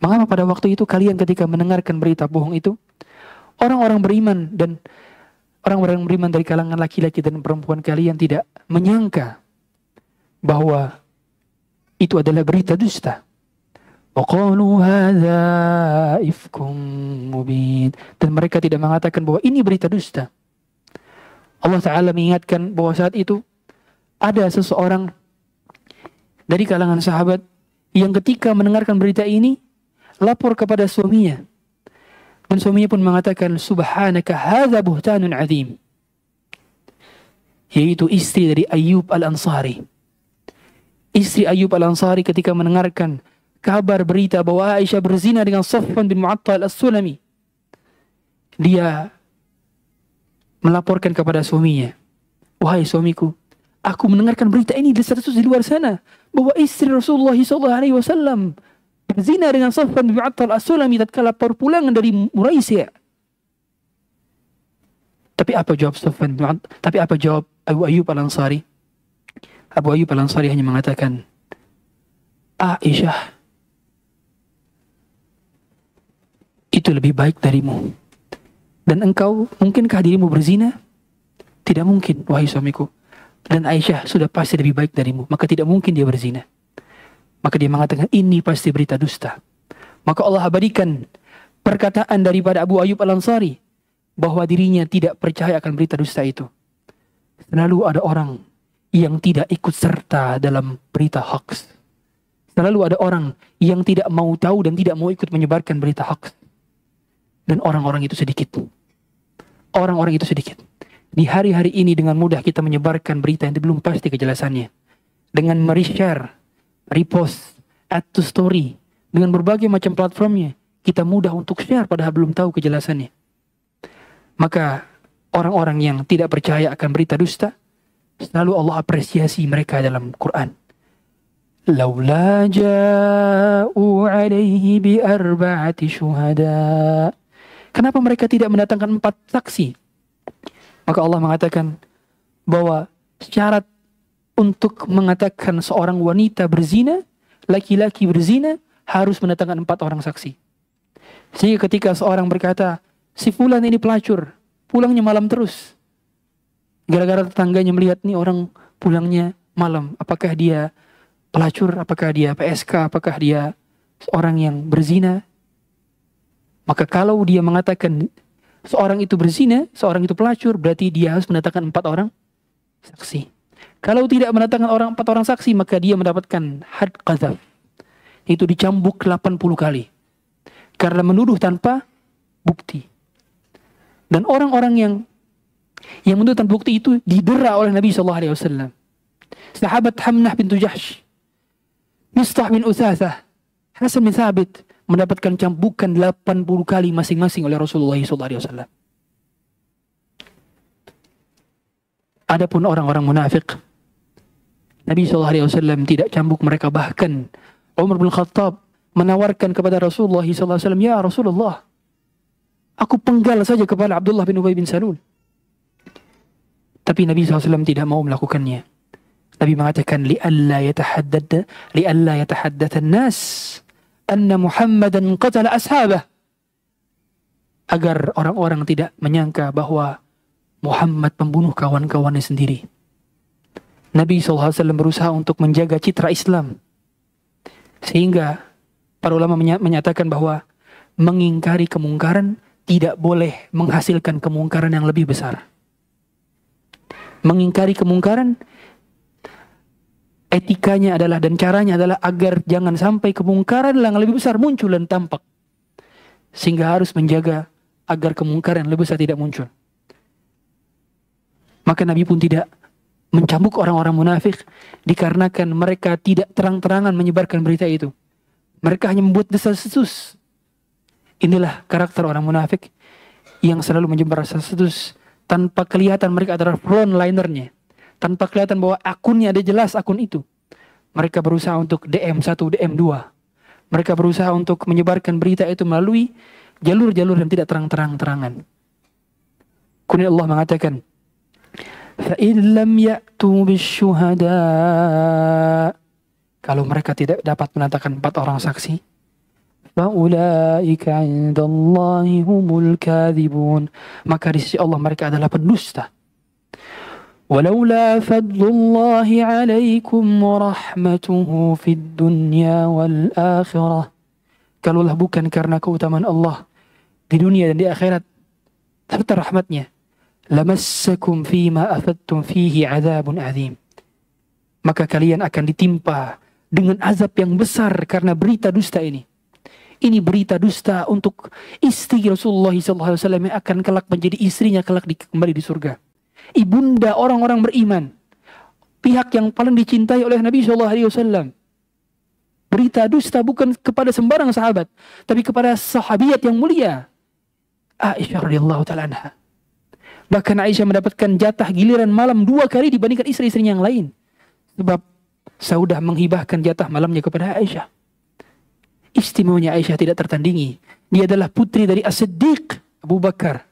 Mengapa pada waktu itu kalian ketika mendengarkan berita bohong itu, orang-orang beriman dan orang-orang beriman dari kalangan laki-laki dan perempuan kalian tidak menyangka bahwa itu adalah berita dusta. وَقَالُوا هَذَا إِفْكٌ مُبِينٌ. Dan mereka tidak mengatakan bahwa ini berita dusta. Allah Ta'ala mengingatkan bahwa saat itu ada seseorang dari kalangan sahabat yang ketika mendengarkan berita ini lapor kepada suaminya. Dan suaminya pun mengatakan, "Subhanaka hadza buhtanun 'adzim." Yaitu istri dari Ayyub Al-Ansari. Istri Ayyub Al-Ansari ketika mendengarkan kabar berita bahwa Aisyah berzina dengan Safwan bin Mu'attal As-Sulami, dia melaporkan kepada suaminya, "Wahai suamiku, aku mendengarkan berita ini di luar sana bahwa istri Rasulullah SAW berzina dengan Safwan bin Mu'attal As-Sulami tatkala perpulangan dari Muraisi'." Tapi apa jawab Abu Ayyub Al-Ansari? Abu Ayyub Al-Ansari hanya mengatakan, "Aisyah itu lebih baik darimu. Dan engkau, mungkinkah dirimu berzina? Tidak mungkin, wahai suamiku. Dan Aisyah sudah pasti lebih baik darimu, maka tidak mungkin dia berzina." Maka dia mengatakan, ini pasti berita dusta. Maka Allah abadikan perkataan daripada Abu Ayyub Al-Ansari bahwa dirinya tidak percaya akan berita dusta itu. Selalu ada orang yang tidak ikut serta dalam berita hoax. Selalu ada orang yang tidak mau tahu dan tidak mau ikut menyebarkan berita hoax. Dan orang-orang itu sedikit. Orang-orang itu sedikit. Di hari-hari ini dengan mudah kita menyebarkan berita yang belum pasti kejelasannya. Dengan share, repost, add to story. Dengan berbagai macam platformnya. Kita mudah untuk share padahal belum tahu kejelasannya. Maka orang-orang yang tidak percaya akan berita dusta, selalu Allah apresiasi mereka dalam Quran. Laula ja'u alaihi bi arba'ati syuhada. Kenapa mereka tidak mendatangkan 4 saksi? Maka Allah mengatakan bahwa syarat untuk mengatakan seorang wanita berzina, laki-laki berzina, harus mendatangkan 4 orang saksi. Sehingga ketika seorang berkata, si fulan ini pelacur, pulangnya malam terus. Gara-gara tetangganya melihat nih orang pulangnya malam. Apakah dia pelacur? Apakah dia PSK? Apakah dia seorang yang berzina? Maka kalau dia mengatakan seorang itu berzina, seorang itu pelacur, berarti dia harus mendatangkan 4 orang saksi. Kalau tidak mendatangkan 4 orang saksi, maka dia mendapatkan had qadzaf. Itu dicambuk 80 kali. karena menuduh tanpa bukti. Dan orang-orang yang menuduh tanpa bukti itu didera oleh Nabi SAW. Sahabat Hamnah bintu Jahsh, Mistah bin Uthathah, Hasan bin Thabit mendapatkan cambukan 80 kali masing-masing oleh Rasulullah SAW. Adapun orang-orang munafik, Nabi SAW tidak cambuk mereka. Bahkan Umar bin Khattab menawarkan kepada Rasulullah SAW, "Ya Rasulullah, aku penggal saja kepala Abdullah bin Ubay bin Salul." Tapi Nabi SAW tidak mau melakukannya. Nabi mengatakan, li'alla yatahaddatha an-nas anna Muhammadan qatala ashabah. Agar orang-orang tidak menyangka bahwa Muhammad membunuh kawan-kawannya sendiri. Nabi SAW berusaha untuk menjaga citra Islam. Sehingga para ulama menyatakan bahwa mengingkari kemungkaran tidak boleh menghasilkan kemungkaran yang lebih besar. Mengingkari kemungkaran, etikanya adalah dan caranya adalah agar jangan sampai kemungkaran yang lebih besar muncul dan tampak. Sehingga harus menjaga agar kemungkaran yang lebih besar tidak muncul. Maka Nabi pun tidak mencambuk orang-orang munafik dikarenakan mereka tidak terang-terangan menyebarkan berita itu. Mereka hanya membuat desas-desus. Inilah karakter orang munafik yang selalu menyebar desas-desus tanpa kelihatan mereka adalah frontlinernya. Tanpa kelihatan bahwa akunnya ada jelas akun itu. Mereka berusaha untuk DM1, DM2. Mereka berusaha untuk menyebarkan berita itu melalui jalur-jalur yang tidak terang-terangan. Kemudian Allah mengatakan, فَإِنْ لَمْ يَأْتُوا بِالشُّهَدَاءِ, kalau mereka tidak dapat mendatangkan 4 orang saksi, فَأُولَٰئِكَ عِنْدَ اللَّهِ هُمُ الْكَاذِبُونَ, maka di sisi Allah mereka adalah pendusta. وَلَوْلَا فَضْلُ اللَّهِ عَلَيْكُمْ وَرَحْمَتُهُ فِي الدُّنْيَا وَالْآخِرَةِ, kalaulah bukan karena keutamaan Allah di dunia dan di akhirat serta rahmatnya, lamassakum fima afadtum fihi adzabun azim, maka kalian akan ditimpa dengan azab yang besar karena berita dusta ini. Ini berita dusta untuk istri Rasulullah SAW yang akan kelak menjadi istrinya kelak kembali di surga. Ibunda orang-orang beriman, pihak yang paling dicintai oleh Nabi SAW. Berita dusta bukan kepada sembarang sahabat, tapi kepada sahabiat yang mulia, Aisyah radhiyallahu ta'ala anha. Bahkan Aisyah mendapatkan jatah giliran malam 2 kali dibandingkan istri-istrinya yang lain. Sebab Saudah menghibahkan jatah malamnya kepada Aisyah. Istimewanya Aisyah tidak tertandingi. Dia adalah putri dari As-Siddiq Abu Bakar.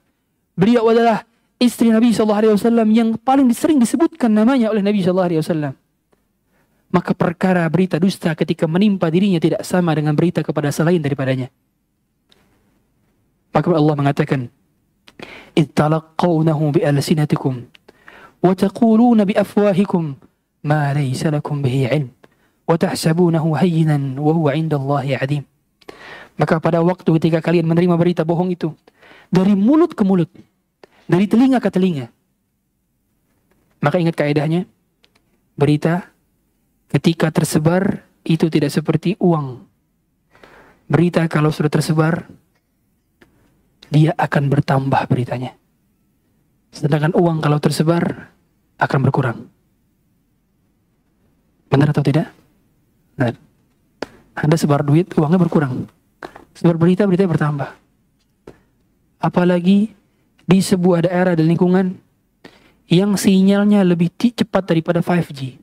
Beliau adalah istri Nabi SAW yang paling sering disebutkan namanya oleh Nabi SAW. Maka perkara berita dusta ketika menimpa dirinya tidak sama dengan berita kepada selain daripadanya. Maka Allah mengatakan, إِذْ تَلَقَّوْنَهُ بِأَلْسِنَتِكُمْ وَتَقُولُونَ بِأَفْوَاهِكُمْ مَا لَيْسَ لَكُمْ بِهِ عِلْمٌ وَتَحْسَبُونَهُ هَيِّنًا وَهُوَ عِنْدَ اللَّهِ عَظِيمٌ. Maka pada waktu ketika kalian menerima berita bohong itu dari mulut ke mulut, dari telinga ke telinga, maka ingat kaidahnya, berita ketika tersebar itu tidak seperti uang. Berita kalau sudah tersebar, dia akan bertambah beritanya. Sedangkan uang kalau tersebar akan berkurang. Benar atau tidak? Benar. Anda sebar duit, uangnya berkurang. Sebar berita, beritanya bertambah. Apalagi di sebuah daerah dan lingkungan yang sinyalnya lebih cepat daripada 5G.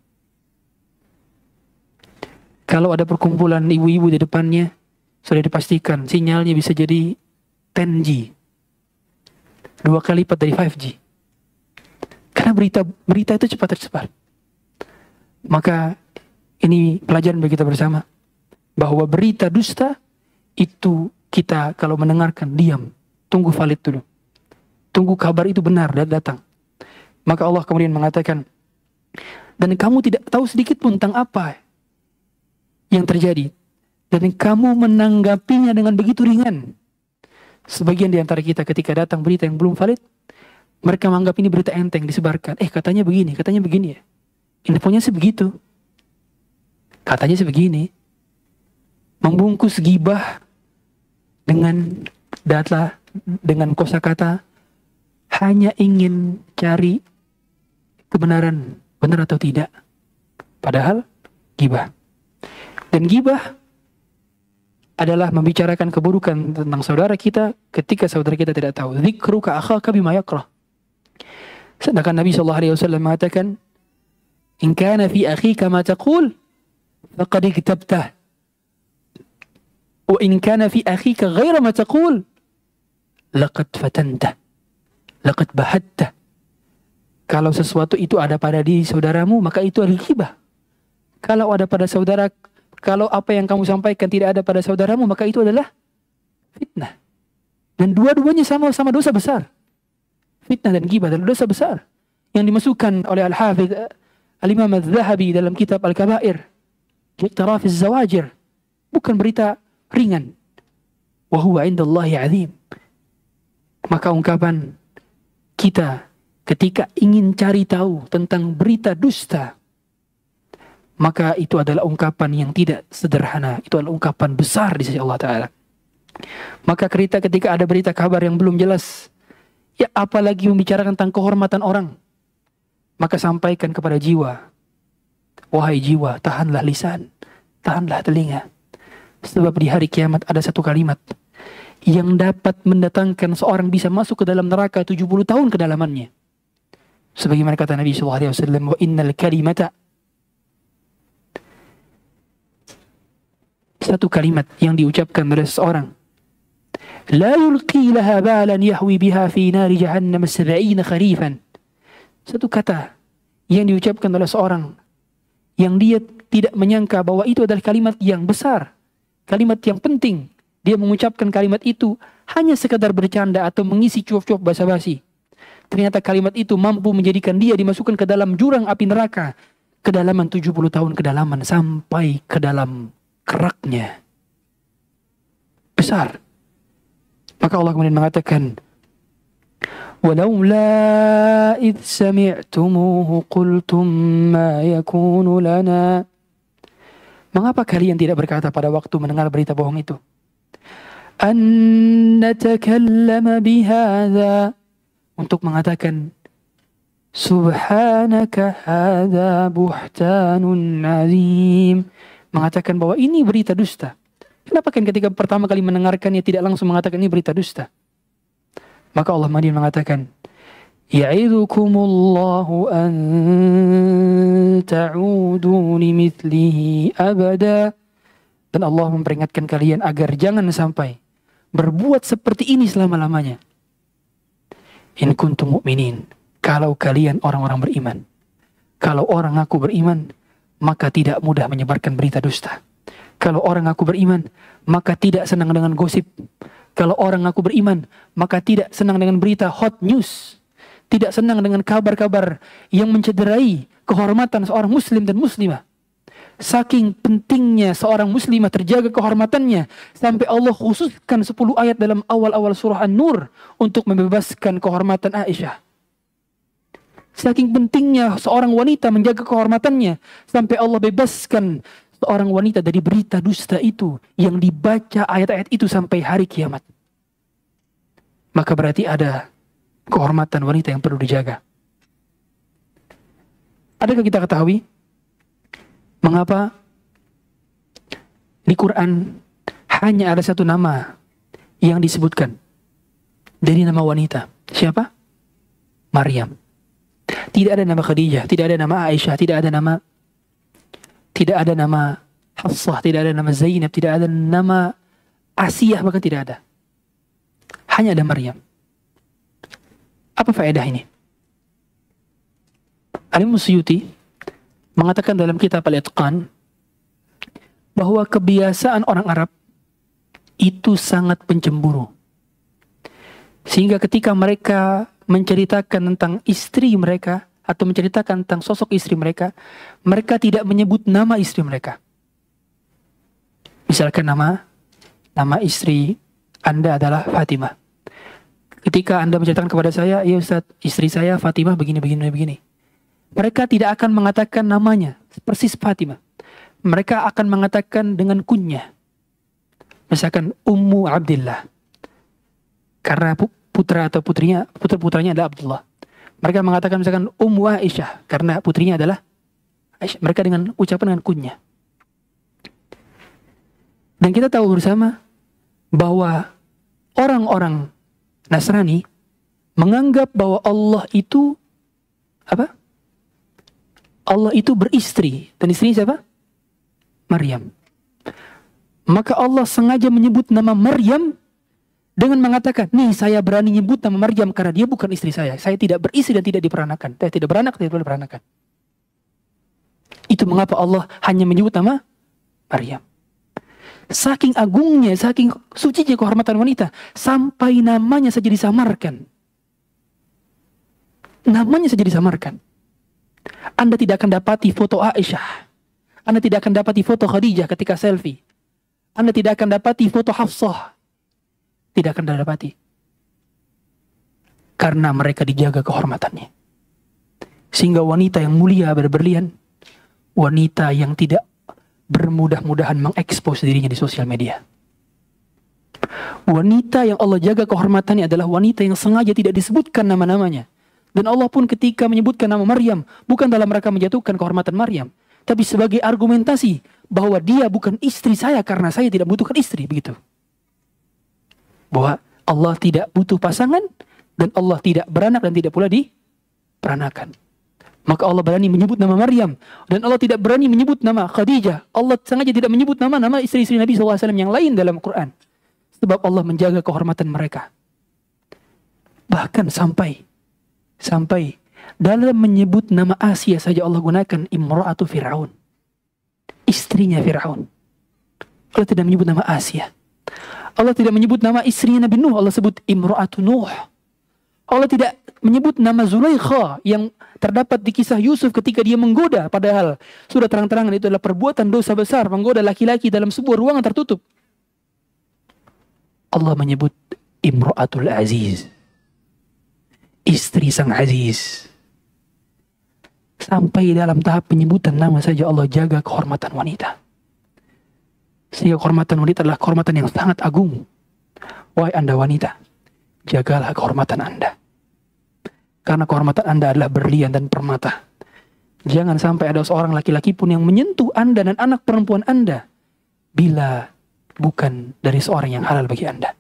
Kalau ada perkumpulan ibu-ibu di depannya, sudah dipastikan sinyalnya bisa jadi 10G, 2 kali lipat dari 5G. Karena berita itu cepat tersebar. Maka ini pelajaran bagi kita bersama, bahwa berita dusta itu kita kalau mendengarkan diam, tunggu valid dulu, tunggu kabar itu benar dan datang. Maka Allah kemudian mengatakan, dan kamu tidak tahu sedikit pun tentang apa yang terjadi, dan kamu menanggapinya dengan begitu ringan. Sebagian di antara kita ketika datang berita yang belum valid, mereka menganggap ini berita enteng disebarkan. Katanya begini ya. Infonya sebegitu. Katanya sebegini. Membungkus gibah dengan data, dengan kosakata, hanya ingin cari kebenaran, benar atau tidak. Padahal ghibah. Dan ghibah adalah membicarakan keburukan tentang saudara kita ketika saudara kita tidak tahu. Dzikruka akhaka bima yakrah. Sedangkan Nabi SAW mengatakan, in kana fi akhika ma taqul faqad iktabtah. Wa in kana fi akhika ghaira ma taqul laqad fatantah. Laqad bahattah. Kalau sesuatu itu ada pada diri saudaramu, maka itu adalah ghibah. Kalau ada pada saudara, kalau apa yang kamu sampaikan tidak ada pada saudaramu, maka itu adalah fitnah. Dan dua-duanya sama-sama dosa besar. Fitnah dan ghibah adalah dosa besar yang dimasukkan oleh Al-Hafidz Al-Imam Al-Zahabi dalam kitab Al-Kabair, Iqtiraf Az-Zawajir. Bukan berita ringan. Wa huwa indallahi azim. Maka ungkapan kita ketika ingin cari tahu tentang berita dusta, maka itu adalah ungkapan yang tidak sederhana. Itu adalah ungkapan besar di sisi Allah Ta'ala. Maka ketika ada berita kabar yang belum jelas, ya apalagi membicarakan tentang kehormatan orang, maka sampaikan kepada jiwa. Wahai jiwa, tahanlah lisan, tahanlah telinga. Sebab di hari kiamat ada satu kalimat yang dapat mendatangkan seorang bisa masuk ke dalam neraka 70 tahun kedalamannya. Sebagaimana kata Nabi SAW, wa innal kalimata, satu kalimat yang diucapkan oleh seseorang, la yulqi laha balan yahwi biha fi nari jahannam 70 kharifan. Satu kata yang diucapkan oleh seorang yang dia tidak menyangka bahwa itu adalah kalimat yang besar, kalimat yang penting. Dia mengucapkan kalimat itu hanya sekadar bercanda atau mengisi cuap-cuap basa-basi. Ternyata kalimat itu mampu menjadikan dia dimasukkan ke dalam jurang api neraka, kedalaman 70 tahun kedalaman sampai ke dalam keraknya. Besar. Maka Allah kemudian mengatakan, "Walaula idh sami'tumuhu qultum ma yakunu lana." Mengapa kalian tidak berkata pada waktu mendengar berita bohong itu? An natakallama bihadza, untuk mengatakan subhanaka hadza buhtanun azim, mengatakan bahwa ini berita dusta. Kenapa kan ketika pertama kali mendengarkannya tidak langsung mengatakan ini berita dusta? Maka Allah kemudian mengatakan, ya'idhukumullahu an ta'udu limithlihi abada. Dan Allah memperingatkan kalian agar jangan sampai berbuat seperti ini selama-lamanya. In kuntum mu'minin, kalau kalian orang-orang beriman. Kalau orang aku beriman, maka tidak mudah menyebarkan berita dusta. Kalau orang aku beriman, maka tidak senang dengan gosip. Kalau orang aku beriman, maka tidak senang dengan berita hot news. Tidak senang dengan kabar-kabar yang mencederai kehormatan seorang muslim dan muslimah. Saking pentingnya seorang muslimah terjaga kehormatannya, sampai Allah khususkan 10 ayat dalam awal-awal surah An-Nur untuk membebaskan kehormatan Aisyah. Saking pentingnya seorang wanita menjaga kehormatannya, sampai Allah bebaskan seorang wanita dari berita dusta itu yang dibaca ayat-ayat itu sampai hari kiamat. Maka berarti ada kehormatan wanita yang perlu dijaga. Adakah kita ketahui mengapa di Quran hanya ada satu nama yang disebutkan dari nama wanita? Siapa? Maryam. Tidak ada nama Khadijah, tidak ada nama Aisyah, tidak ada nama Hafsah, tidak ada nama Zainab, tidak ada nama Asiyah, bahkan tidak ada. Hanya ada Maryam. Apa faedah ini? Al-Imam Suyuti mengatakan dalam kitab Al-Itqan bahwa kebiasaan orang Arab itu sangat pencemburu. Sehingga ketika mereka menceritakan tentang istri mereka atau menceritakan tentang sosok istri mereka, mereka tidak menyebut nama istri mereka. Misalkan nama istri Anda adalah Fatimah. Ketika Anda menceritakan kepada saya, ya Ustaz, istri saya Fatimah begini. Mereka tidak akan mengatakan namanya persis Fatimah. Mereka akan mengatakan dengan kunyah. misalkan Ummu Abdillah, karena putra atau putranya adalah Abdullah. Mereka mengatakan misalkan Ummu Aisyah, karena putrinya adalah Aisyah. Mereka dengan ucapan dengan kunyah. Dan kita tahu bersama bahwa orang-orang Nasrani menganggap bahwa Allah itu apa? Allah itu beristri. Dan istrinya siapa? Maryam. Maka Allah sengaja menyebut nama Maryam dengan mengatakan, nih saya berani nyebut nama Maryam karena dia bukan istri saya. Saya tidak beristri dan tidak diperanakan. Saya tidak beranak, tidak boleh beranakan. Itu mengapa Allah hanya menyebut nama Maryam. Saking agungnya, saking sucinya kehormatan wanita, sampai namanya saja disamarkan. Namanya saja disamarkan. Anda tidak akan dapati foto Aisyah. Anda tidak akan dapati foto Khadijah ketika selfie. Anda tidak akan dapati foto Hafsah. Tidak akan dapati. Karena mereka dijaga kehormatannya. Sehingga wanita yang mulia berberlian, wanita yang tidak bermudah-mudahan mengekspos dirinya di sosial media. Wanita yang Allah jaga kehormatannya adalah wanita yang sengaja tidak disebutkan nama-namanya. Dan Allah pun ketika menyebutkan nama Maryam, bukan dalam rangka menjatuhkan kehormatan Maryam, tapi sebagai argumentasi bahwa dia bukan istri saya karena saya tidak butuhkan istri, begitu. Bahwa Allah tidak butuh pasangan dan Allah tidak beranak dan tidak pula diperanakan. Maka Allah berani menyebut nama Maryam dan Allah tidak berani menyebut nama Khadijah. Allah sengaja tidak menyebut nama istri-istri Nabi SAW yang lain dalam Quran. Sebab Allah menjaga kehormatan mereka. Bahkan sampai dalam menyebut nama Asia saja Allah gunakan Imra'atu Fir'aun. Istrinya Fir'aun. Allah tidak menyebut nama Asia. Allah tidak menyebut nama istrinya Nabi Nuh. Allah sebut Imra'atu Nuh. Allah tidak menyebut nama Zulaikha yang terdapat di kisah Yusuf ketika dia menggoda. Padahal sudah terang-terangan itu adalah perbuatan dosa besar. Menggoda laki-laki dalam sebuah ruangan tertutup. Allah menyebut Imra'atul Aziz. Istri sang Aziz. Sampai dalam tahap penyebutan nama saja Allah jaga kehormatan wanita. Sehingga kehormatan wanita adalah kehormatan yang sangat agung. Wahai Anda wanita, jagalah kehormatan Anda. Karena kehormatan Anda adalah berlian dan permata. Jangan sampai ada seorang laki-laki pun yang menyentuh Anda dan anak perempuan Anda bila bukan dari seorang yang halal bagi Anda.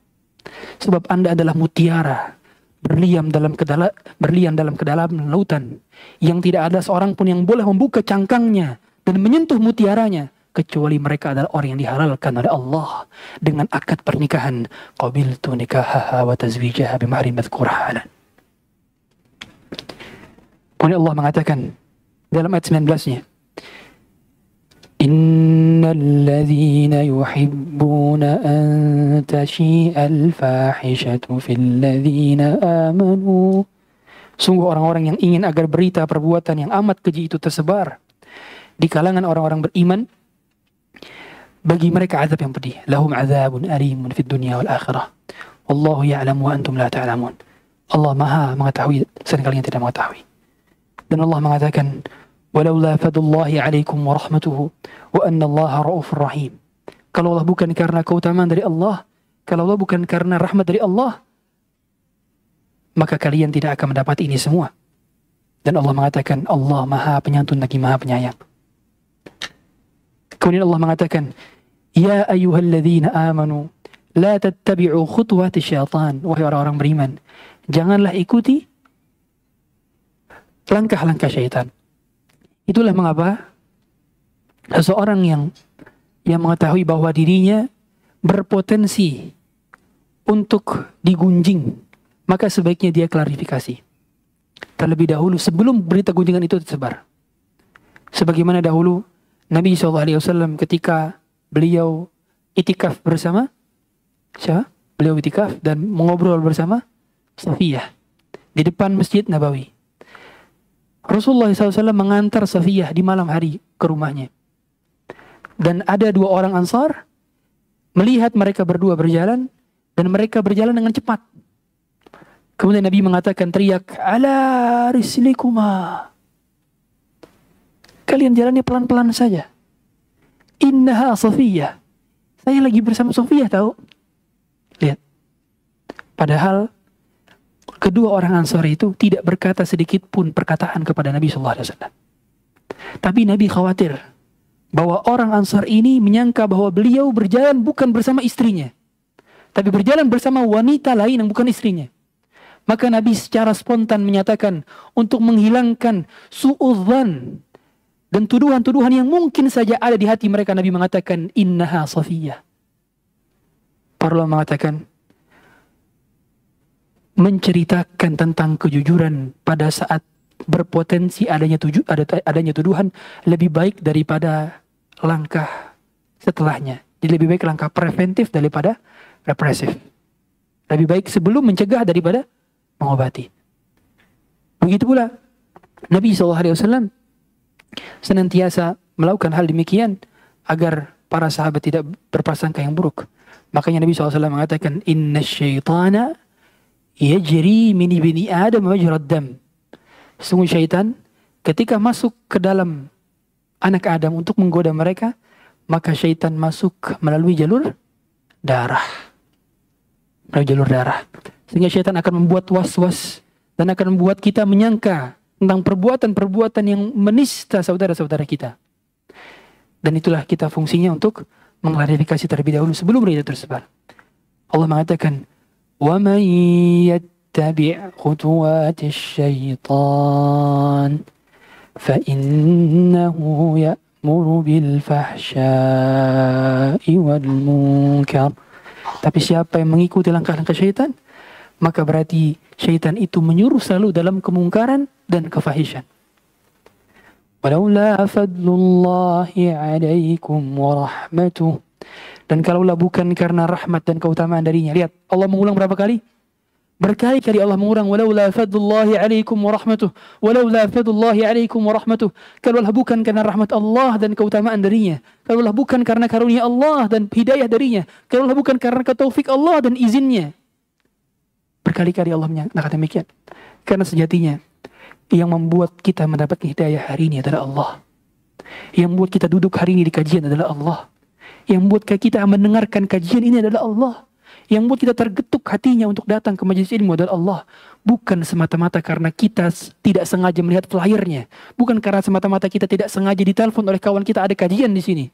Sebab Anda adalah mutiara, berlian dalam kedalaman lautan, yang tidak ada seorang pun yang boleh membuka cangkangnya dan menyentuh mutiaranya kecuali mereka adalah orang yang dihalalkan oleh Allah dengan akad pernikahan. Qabiltu nikahaha wa tazwijaha bimahrin madhkurah. Kemudian Allah mengatakan dalam ayat 19-nya, Innal ladzina yuhibbuna an tashi'al fahishatu fil ladzina amanu. Sungguh orang-orang yang ingin agar berita perbuatan yang amat keji itu tersebar di kalangan orang-orang beriman, bagi mereka azab yang pedih. Lahum azabun alimun fid dunya wal akhirah. Wallahu ya'lamu wa antum la ta'lamun. Allah Maha mengetahui sedangkan kalian tidak mengetahui. Dan Allah mengatakan, walaula fadullahi alaikum wa rahmatuhu wa anna allaha ra'ufur rahim. Kalau Allah bukan karena keutamaan dari Allah, kalau Allah bukan karena rahmat dari Allah, maka kalian tidak akan mendapat ini semua. Dan Allah mengatakan, Allah Maha Penyantun lagi Maha Penyayang. Kemudian Allah mengatakan, ya ayyuhalladzina amanu la tattabi'u khutuwati syaitan. Wahai orang-orang beriman, janganlah ikuti langkah-langkah syaitan. Itulah mengapa seseorang yang mengetahui bahwa dirinya berpotensi untuk digunjing, maka sebaiknya dia klarifikasi terlebih dahulu sebelum berita gunjingan itu tersebar. Sebagaimana dahulu Nabi SAW ketika beliau itikaf bersama siapa? Beliau itikaf dan mengobrol bersama Safiyah di depan Masjid Nabawi. Rasulullah SAW mengantar Safiyah di malam hari ke rumahnya. Dan ada dua orang Ansar melihat mereka berdua berjalan dan mereka berjalan dengan cepat. Kemudian Nabi mengatakan, teriak, ala rislikuma. Kalian jalannya pelan-pelan saja. Innaha Safiyah. Saya lagi bersama Sofia tahu. Lihat. Padahal kedua orang Ansar itu tidak berkata sedikit pun perkataan kepada Nabi SAW. Tapi Nabi khawatir bahwa orang Ansar ini menyangka bahwa beliau berjalan bukan bersama istrinya, tapi berjalan bersama wanita lain yang bukan istrinya. Maka Nabi secara spontan menyatakan untuk menghilangkan su'udzan dan tuduhan-tuduhan yang mungkin saja ada di hati mereka, Nabi mengatakan innaha Safiyah. Para ulama mengatakan menceritakan tentang kejujuran pada saat berpotensi adanya tuduhan lebih baik daripada langkah setelahnya. Jadi lebih baik langkah preventif daripada represif. Lebih baik sebelum mencegah daripada mengobati. Begitu pula Nabi SAW senantiasa melakukan hal demikian agar para sahabat tidak berprasangka yang buruk. Makanya Nabi SAW mengatakan inna syaitana yajri min ibni Adam majrad dam. Sungguh syaitan ketika masuk ke dalam anak Adam untuk menggoda mereka, maka syaitan masuk melalui jalur darah. Melalui jalur darah. Sehingga syaitan akan membuat was-was dan akan membuat kita menyangka tentang perbuatan-perbuatan yang menista saudara-saudara kita. Dan itulah kita fungsinya untuk mengklarifikasi terlebih dahulu sebelum berita tersebar. Allah mengatakan, وَمَنْ يَتَّبِعْ خُطُوَاتِ الشَّيْطَانِ فَإِنَّهُ يَأْمُرُ بِالْفَحْشَاءِ وَالْمُنْكَرِ. Tapi siapa yang mengikuti langkah-langkah syaitan, maka berarti syaitan itu menyuruh selalu dalam kemungkaran dan kefahishan. Walaula fadlullahi alaikum wa rahmatuh. Dan kalaulah bukan karena rahmat dan keutamaan darinya. Lihat, Allah mengulang berapa kali? Berkali-kali Allah mengulang walaula fadlullahi alaikum wa rahmatuh. Walaula fadlullahi alaikum wa rahmatuh. Kalaulah bukan karena rahmat Allah dan keutamaan darinya. Kalaulah bukan karena karunia Allah dan hidayah darinya. Kalaulah bukan karena taufik Allah dan izinnya. Berkali-kali Allah menyatakan demikian. Karena sejatinya yang membuat kita mendapatkan hidayah hari ini adalah Allah. Yang membuat kita duduk hari ini di kajian adalah Allah. Yang membuat kita mendengarkan kajian ini adalah Allah. Yang membuat kita tergetuk hatinya untuk datang ke majelis ilmu adalah Allah. Bukan semata-mata karena kita tidak sengaja melihat flyernya. Bukan karena semata-mata kita tidak sengaja ditelepon oleh kawan kita ada kajian di sini.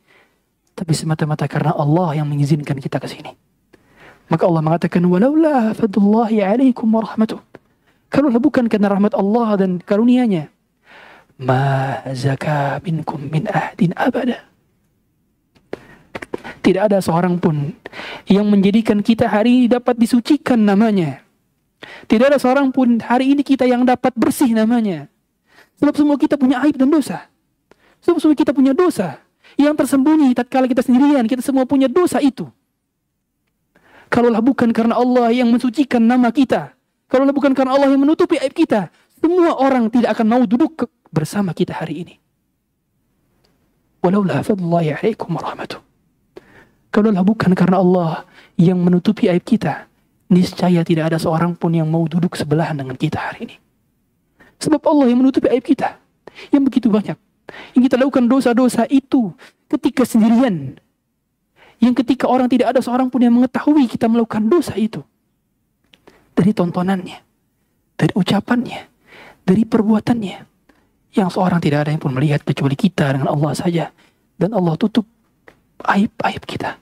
Tapi semata-mata karena Allah yang mengizinkan kita ke sini. Maka Allah mengatakan walaula fadlullahi alaikum wa rahmatuh. Kalaulah bukan karena rahmat Allah dan karunia-Nya, ma zaka minkum min ahdin abada. Tidak ada seorang pun yang menjadikan kita hari ini dapat disucikan namanya. Tidak ada seorang pun hari ini kita yang dapat bersih namanya. Sebab semua kita punya aib dan dosa. Sebab semua kita punya dosa yang tersembunyi tatkala kita sendirian. Kita semua punya dosa itu. Kalaulah bukan karena Allah yang mensucikan nama kita, kalaulah bukan karena Allah yang menutupi aib kita, semua orang tidak akan mau duduk bersama kita hari ini. Walaula fadlullahi alaikum wa rahmatuh. Kalaulah bukan karena Allah yang menutupi aib kita, niscaya tidak ada seorang pun yang mau duduk sebelahan dengan kita hari ini. Sebab Allah yang menutupi aib kita, yang begitu banyak. Yang kita lakukan dosa-dosa itu ketika sendirian. Yang ketika orang tidak ada seorang pun yang mengetahui kita melakukan dosa itu. Dari tontonannya, dari ucapannya, dari perbuatannya. Yang seorang tidak ada yang pun melihat kecuali kita dengan Allah saja. Dan Allah tutup aib-aib kita.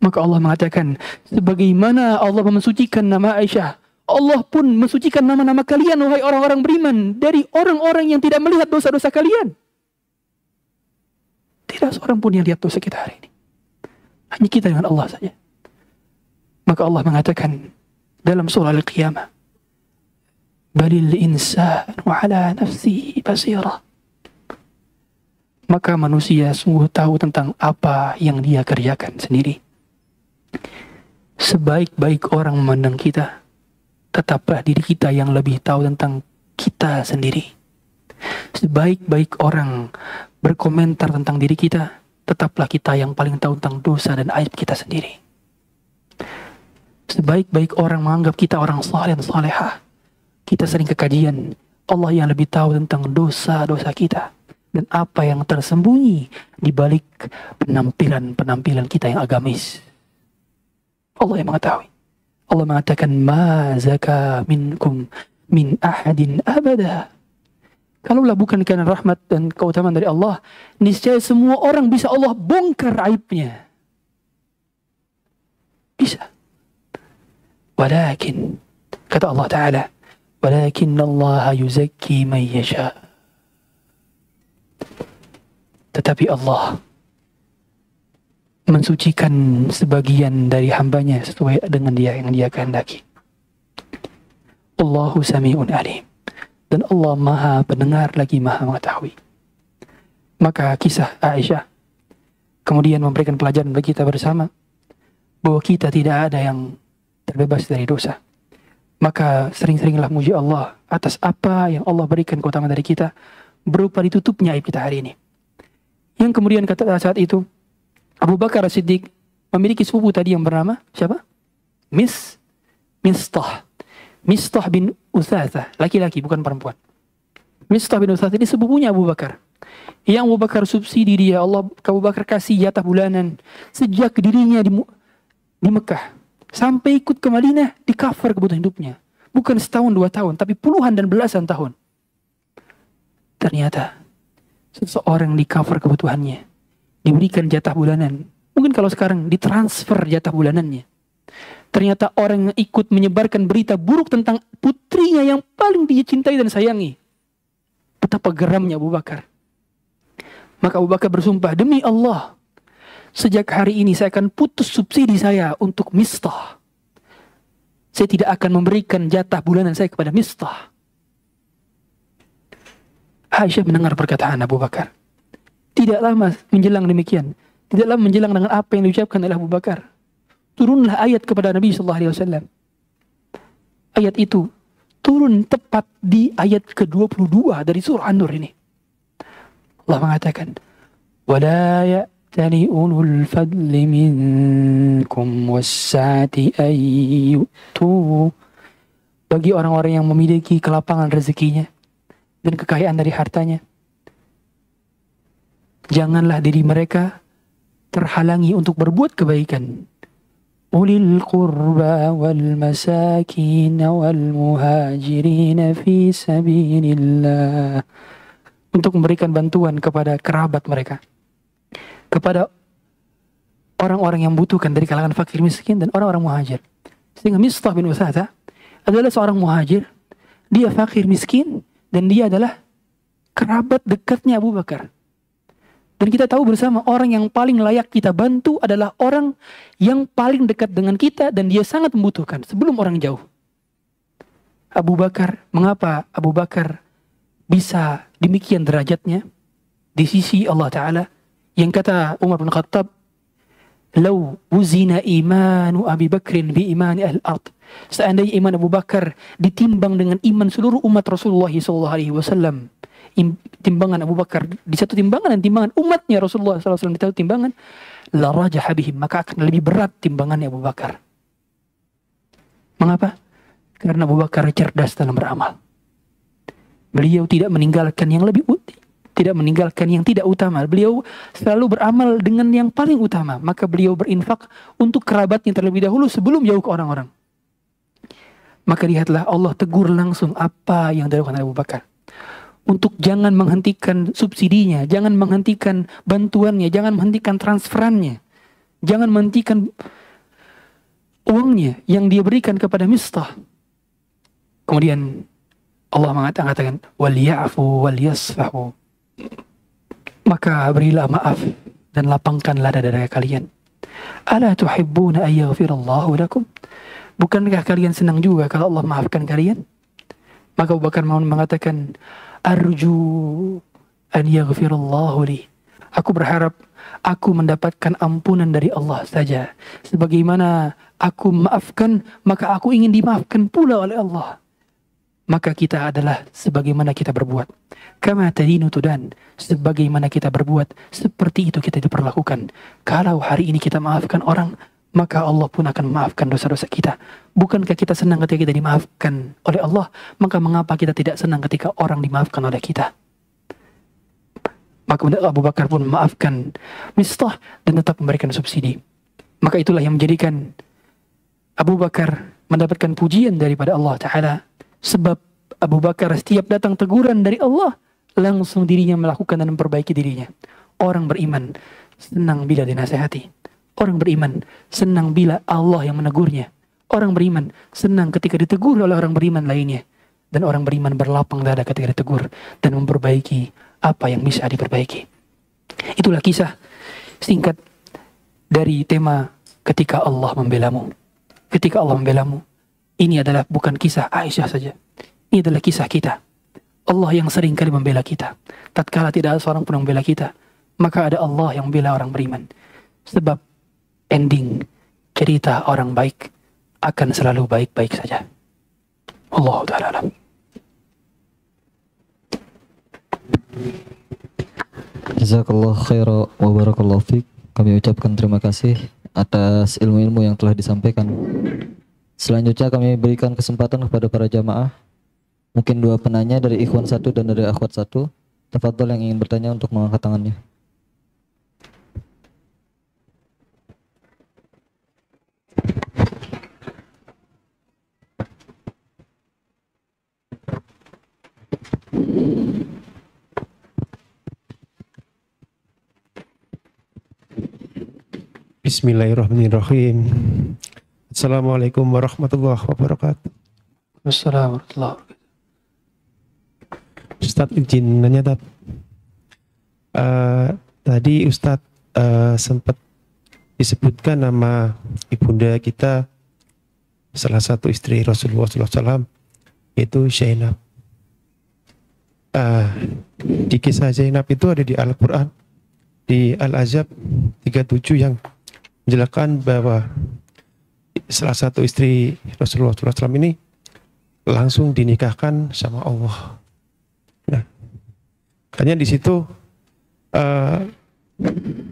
Maka Allah mengatakan, sebagaimana Allah mensucikan nama Aisyah, Allah pun mensucikan nama-nama kalian, wahai orang-orang beriman, dari orang-orang yang tidak melihat dosa-dosa kalian. Tidak seorang pun yang lihat dosa kita hari ini. Hanya kita dengan Allah saja. Maka Allah mengatakan dalam surah Al-Qiyamah, balil insanu ala nafsihi basirah. Maka manusia sungguh tahu tentang apa yang dia kerjakan sendiri. Sebaik-baik orang memandang kita, tetaplah diri kita yang lebih tahu tentang kita sendiri. Sebaik-baik orang berkomentar tentang diri kita, tetaplah kita yang paling tahu tentang dosa dan aib kita sendiri. Sebaik-baik orang menganggap kita orang saleh dan salehah, kita sering ke kajian, Allah yang lebih tahu tentang dosa-dosa kita. dan apa yang tersembunyi di balik penampilan-penampilan kita yang agamis. Allah yang mengetahui. Allah mengatakan, ma zaka minkum min ahadin abada. Kalaulah bukan karena rahmat dan keutamaan dari Allah, niscaya semua orang bisa Allah bongkar aibnya. Bisa. Walakin, kata Allah Ta'ala, walakin Allah yuzakki man yasha. Tetapi Allah mensucikan sebagian dari hambanya sesuai dengan yang dia kehendaki. Allahu sami'un alim. Dan Allah maha pendengar lagi maha mengetahui. Maka kisah Aisyah kemudian memberikan pelajaran bagi kita bersama bahwa kita tidak ada yang terbebas dari dosa. Maka sering-seringlah muji Allah atas apa yang Allah berikan keutamaan dari kita berupa ditutupnya aib kita hari ini. Yang kemudian kata saat itu Abu Bakar As-Siddiq memiliki sepupu tadi yang bernama siapa? Mistah bin Uthathah, laki-laki bukan perempuan. Mistah bin Uthathah ini sepupunya Abu Bakar. Yang Abu Bakar subsidi dia, Allah Abu Bakar kasih jatah bulanan sejak dirinya di Mekah sampai ikut ke Madinah di cover kebutuhan hidupnya. Bukan setahun 2 tahun, tapi puluhan dan belasan tahun. Ternyata seseorang di cover kebutuhannya diberikan jatah bulanan. Mungkin kalau sekarang ditransfer jatah bulanannya. Ternyata orang yang ikut menyebarkan berita buruk tentang putrinya yang paling dia cintai dan sayangi. Betapa geramnya Abu Bakar. Maka Abu Bakar bersumpah, demi Allah, sejak hari ini saya akan putus subsidi saya untuk Mistah. Saya tidak akan memberikan jatah bulanan saya kepada Mistah. Aisyah mendengar perkataan Abu Bakar. Tidak lama menjelang demikian. Tidak lama menjelang dengan apa yang diucapkan oleh Abu Bakar. Turunlah ayat kepada Nabi SAW. Ayat itu turun tepat di ayat ke-22 dari surah An-Nur ini. Allah mengatakan, وَلَا يَأْتَلِ أُولُو الْفَضْلِ مِنْكُمْ وَالسَّعَةِ أَنْ يُؤْتُوا. Bagi orang-orang yang memiliki kelapangan rezekinya dan kekayaan dari hartanya, janganlah diri mereka terhalangi untuk berbuat kebaikan. Ulil qurba wal masakin wal muhajirin fi sabilillah. Untuk memberikan bantuan kepada kerabat mereka, kepada orang-orang yang membutuhkan dari kalangan fakir miskin dan orang-orang muhajir. Sehingga Mistah bin Uthathah adalah seorang muhajir, dia fakir miskin dan dia adalah kerabat dekatnya Abu Bakar. Dan kita tahu bersama orang yang paling layak kita bantu adalah orang yang paling dekat dengan kita dan dia sangat membutuhkan sebelum orang jauh. Abu Bakar, mengapa Abu Bakar bisa demikian derajatnya di sisi Allah Ta'ala? Yang kata Umar bin Khattab, "Lau wuzina imanu Abi Bakrin bi imani al-ard." Seandainya iman Abu Bakar ditimbang dengan iman seluruh umat Rasulullah SAW, timbangan Abu Bakar di satu timbangan dan timbangan umatnya Rasulullah SAW di satu timbangan, la rajaha bihim, maka akan lebih berat timbangannya Abu Bakar. Mengapa? Karena Abu Bakar cerdas dalam beramal. Beliau tidak meninggalkan yang lebih tidak meninggalkan yang tidak utama. Beliau selalu beramal dengan yang paling utama. Maka beliau berinfak untuk kerabatnya terlebih dahulu sebelum jauh ke orang-orang. Maka lihatlah Allah tegur langsung apa yang dilakukan Abu Bakar. Untuk jangan menghentikan subsidinya, jangan menghentikan bantuannya, jangan menghentikan transferannya, jangan menghentikan uangnya yang dia berikan kepada Mistah. Kemudian Allah mengatakan, "Walyafu walyasfahu." Maka berilah maaf dan lapangkanlah dada kalian. Ala tuhibbuna an yaghfirallahu lakum? Bukankah kalian senang juga kalau Allah maafkan kalian? Maka Abu Bakar mengatakan, "Arju an yaghfirallahu li." Aku berharap aku mendapatkan ampunan dari Allah saja. Sebagaimana aku maafkan, maka aku ingin dimaafkan pula oleh Allah. Maka kita adalah sebagaimana kita berbuat. Kama tadinu tudan. Sebagaimana kita berbuat, seperti itu kita diperlakukan. Kalau hari ini kita maafkan orang, maka Allah pun akan memaafkan dosa-dosa kita. Bukankah kita senang ketika kita dimaafkan oleh Allah? Maka mengapa kita tidak senang ketika orang dimaafkan oleh kita? Maka Abu Bakar pun memaafkan Mistah dan tetap memberikan subsidi. Maka itulah yang menjadikan Abu Bakar mendapatkan pujian daripada Allah Ta'ala. Sebab Abu Bakar setiap datang teguran dari Allah, langsung dirinya melakukan dan memperbaiki dirinya. Orang beriman senang bila dinasehati. Orang beriman senang bila Allah yang menegurnya. Orang beriman senang ketika ditegur oleh orang beriman lainnya. Dan orang beriman berlapang dada ketika ditegur dan memperbaiki apa yang bisa diperbaiki. Itulah kisah singkat dari tema ketika Allah membelamu. Ketika Allah membelamu, ini adalah bukan kisah Aisyah saja. Ini adalah kisah kita. Allah yang sering kali membela kita. Tatkala tidak ada seorang pun yang membela kita, maka ada Allah yang membela orang beriman. Sebab ending cerita orang baik akan selalu baik-baik saja. Allah Ta'ala alam. Jazakallah khaira wa barakallahu fiik. Kami ucapkan terima kasih atas ilmu-ilmu yang telah disampaikan. Selanjutnya kami berikan kesempatan kepada para jamaah. Mungkin 2 penanya dari ikhwan 1 dan dari akhwat 1. Tafadhol yang ingin bertanya untuk mengangkat tangannya. Bismillahirrahmanirrahim. Assalamualaikum warahmatullahi wabarakatuh. Wassalamualaikum warahmatullahi wabarakatuh. Ustadz izin nanya tadi Ustadz sempat disebutkan nama ibunda kita, salah satu istri Rasulullah SAW, yaitu Zainab. Di kisah Zainab itu ada di Al-Quran, di Al-Ahzab 37 yang menjelaskan bahwa salah satu istri Rasulullah SAW ini langsung dinikahkan sama Allah. Nah, makanya di situ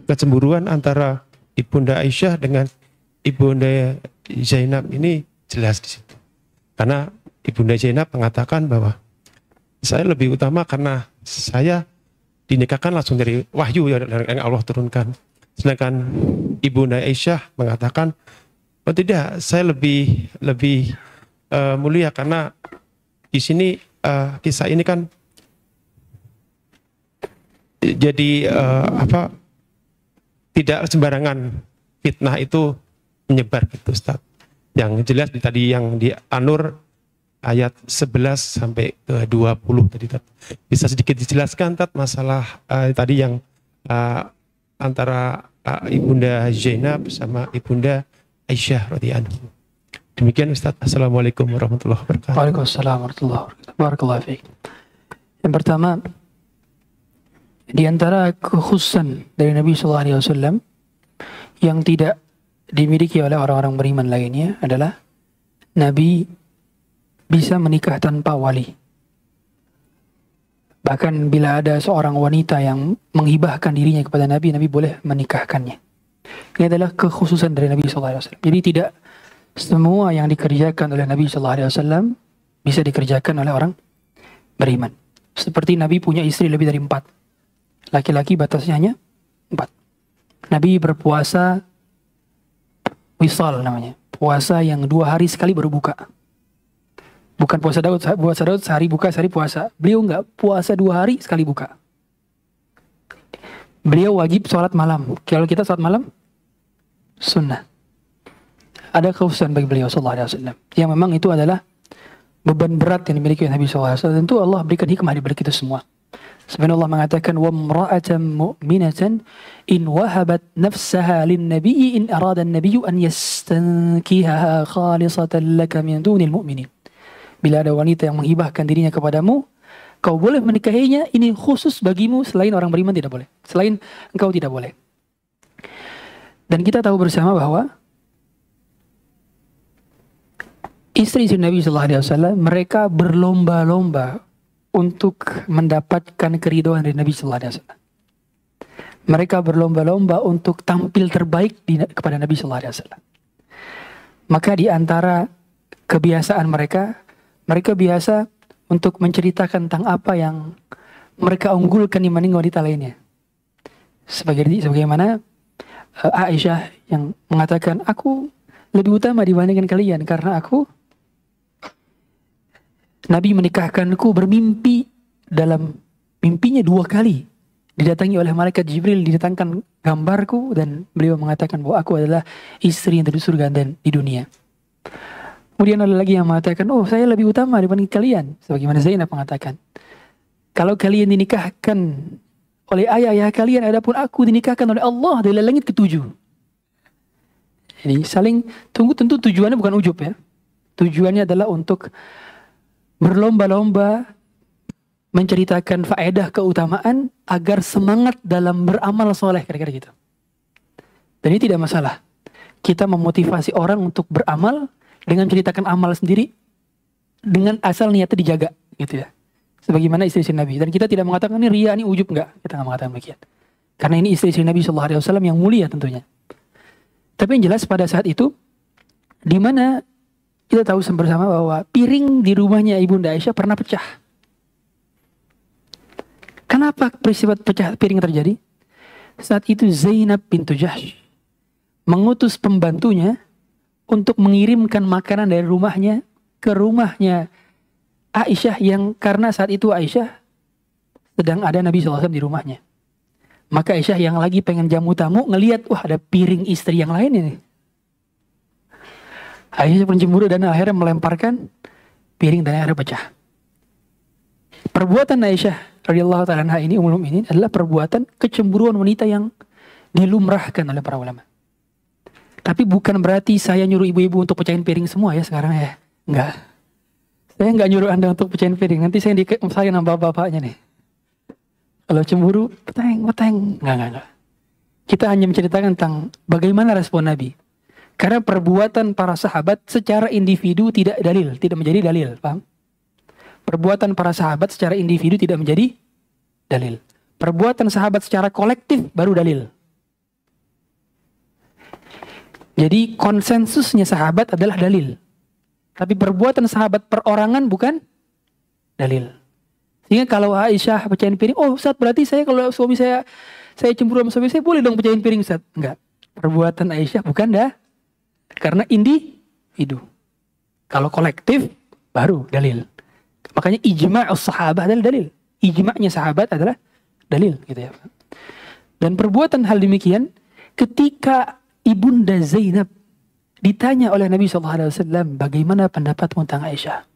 kecemburuan antara ibunda Aisyah dengan ibunda Zainab ini jelas di situ. Karena ibunda Zainab mengatakan bahwa saya lebih utama karena saya dinikahkan langsung dari wahyu yang Allah turunkan. Sedangkan ibunda Aisyah mengatakan, oh tidak, saya lebih mulia karena di sini kisah ini kan jadi tidak sembarangan fitnah itu menyebar gitu Ustaz. Yang jelas tadi yang di An-Nur ayat 11 sampai ke 20 tadi bisa sedikit dijelaskan masalah tadi yang antara ibunda Zainab sama ibunda Aisyah radhiyallahu anha. Demikian Ustaz. Assalamualaikum warahmatullahi wabarakatuh. Waalaikumsalam warahmatullahi wabarakatuh. Barakallahu fiik. Yang pertama, di antara kekhususan dari Nabi SAW yang tidak dimiliki oleh orang-orang beriman lainnya adalah Nabi bisa menikah tanpa wali. Bahkan bila ada seorang wanita yang menghibahkan dirinya kepada Nabi, Nabi boleh menikahkannya. Ini adalah kekhususan dari Nabi SAW. Jadi tidak semua yang dikerjakan oleh Nabi SAW bisa dikerjakan oleh orang beriman. Seperti Nabi punya istri lebih dari 4. Laki-laki batasnya hanya 4. Nabi berpuasa wisal namanya. Puasa yang 2 hari sekali baru buka. Bukan puasa Daud sehari buka, sehari puasa. Beliau enggak, puasa 2 hari sekali buka. Beliau wajib sholat malam. Kalau kita sholat malam, sunnah. Ada kekhususan bagi beliau sallallahu alaihi wasallam. Yang memang itu adalah beban berat yang dimiliki oleh Nabi sallallahu alaihi wasallam. Tentu Allah berikan hikmah di balik itu semua. Sebenarnya Allah mengatakan wa imra'atan mu'minatan in wahabat nafsaha lin-nabiyyi in arada an-nabiyyu an yastankihaha khalisatan laka min dunil mu'minin. Bila ada wanita yang menghibahkan dirinya kepadamu, kau boleh menikahinya, ini khusus bagimu, selain orang beriman tidak boleh. Selain engkau tidak boleh. Dan kita tahu bersama bahwa istri-istri Nabi SAW, mereka berlomba-lomba untuk mendapatkan keridhaan dari Nabi SAW. Mereka berlomba-lomba untuk tampil terbaik kepada Nabi SAW. Maka di antara kebiasaan mereka biasa untuk menceritakan tentang apa yang mereka unggulkan dibanding wanita lainnya. Sebagaimana Aisyah yang mengatakan, aku lebih utama dibandingkan kalian karena Nabi menikahkanku bermimpi, dalam mimpinya 2 kali didatangi oleh malaikat Jibril, didatangkan gambarku dan beliau mengatakan bahwa aku adalah istri yang terbaik surga dan di dunia. Kemudian ada lagi yang mengatakan, oh saya lebih utama dibanding kalian, sebagaimana Zainab mengatakan, kalau kalian dinikahkan oleh ayah kalian, adapun aku dinikahkan oleh Allah dari langit ke-7. Jadi saling tunggu, tentu tujuannya bukan ujub ya. Tujuannya adalah untuk berlomba-lomba menceritakan faedah keutamaan agar semangat dalam beramal soleh, kira-kira gitu. Dan ini tidak masalah. Kita memotivasi orang untuk beramal dengan menceritakan amal sendiri dengan asal niatnya dijaga gitu ya. Sebagaimana istri Nabi. Dan kita tidak mengatakan ini ria, ini ujub, enggak. Kita enggak mengatakan demikian. Karena ini istri Nabi SAW yang mulia tentunya. Tapi yang jelas pada saat itu, di mana kita tahu bersama bahwa piring di rumahnya Ibunda Aisyah pernah pecah. Kenapa peristiwa pecah piring terjadi? Saat itu Zainab bintu Jahsh mengutus pembantunya untuk mengirimkan makanan dari rumahnya ke rumahnya Aisyah, yang karena saat itu Aisyah sedang ada Nabi SAW di rumahnya. Maka Aisyah yang lagi pengen jamu tamu ngelihat, wah ada piring istri yang lain ini. Aisyah pun cemburu dan akhirnya melemparkan piring dan akhirnya pecah. Perbuatan Aisyah radhiyallahu ta'ala anha ini, Ummul Mukminin, adalah perbuatan kecemburuan wanita yang dilumrahkan oleh para ulama. Tapi bukan berarti saya nyuruh ibu-ibu untuk pecahin piring semua ya sekarang ya. Enggak. Saya enggak nyuruh Anda untuk pecahin piring. Nanti saya nambah bapak-bapaknya nih. Kalau cemburu, peteng. Enggak. Kita hanya menceritakan tentang bagaimana respon Nabi. Karena perbuatan para sahabat secara individu tidak menjadi dalil, paham? Perbuatan para sahabat secara individu tidak menjadi dalil. Perbuatan sahabat secara kolektif baru dalil. Jadi konsensusnya sahabat adalah dalil. Tapi perbuatan sahabat perorangan bukan dalil. Sehingga kalau Aisyah pecahin piring, oh Ustaz berarti kalau suami saya cemburu sama suami saya, boleh dong pecahin piring Ustaz. Enggak. Perbuatan Aisyah bukan dah. Karena individu. Kalau kolektif baru dalil. Makanya ijma'us sahabat adalah dalil. Ijma'nya sahabat adalah dalil gitu ya. Dan perbuatan hal demikian ketika Ibunda Zainab ditanya oleh Nabi SAW, bagaimana pendapatmu tentang Aisyah?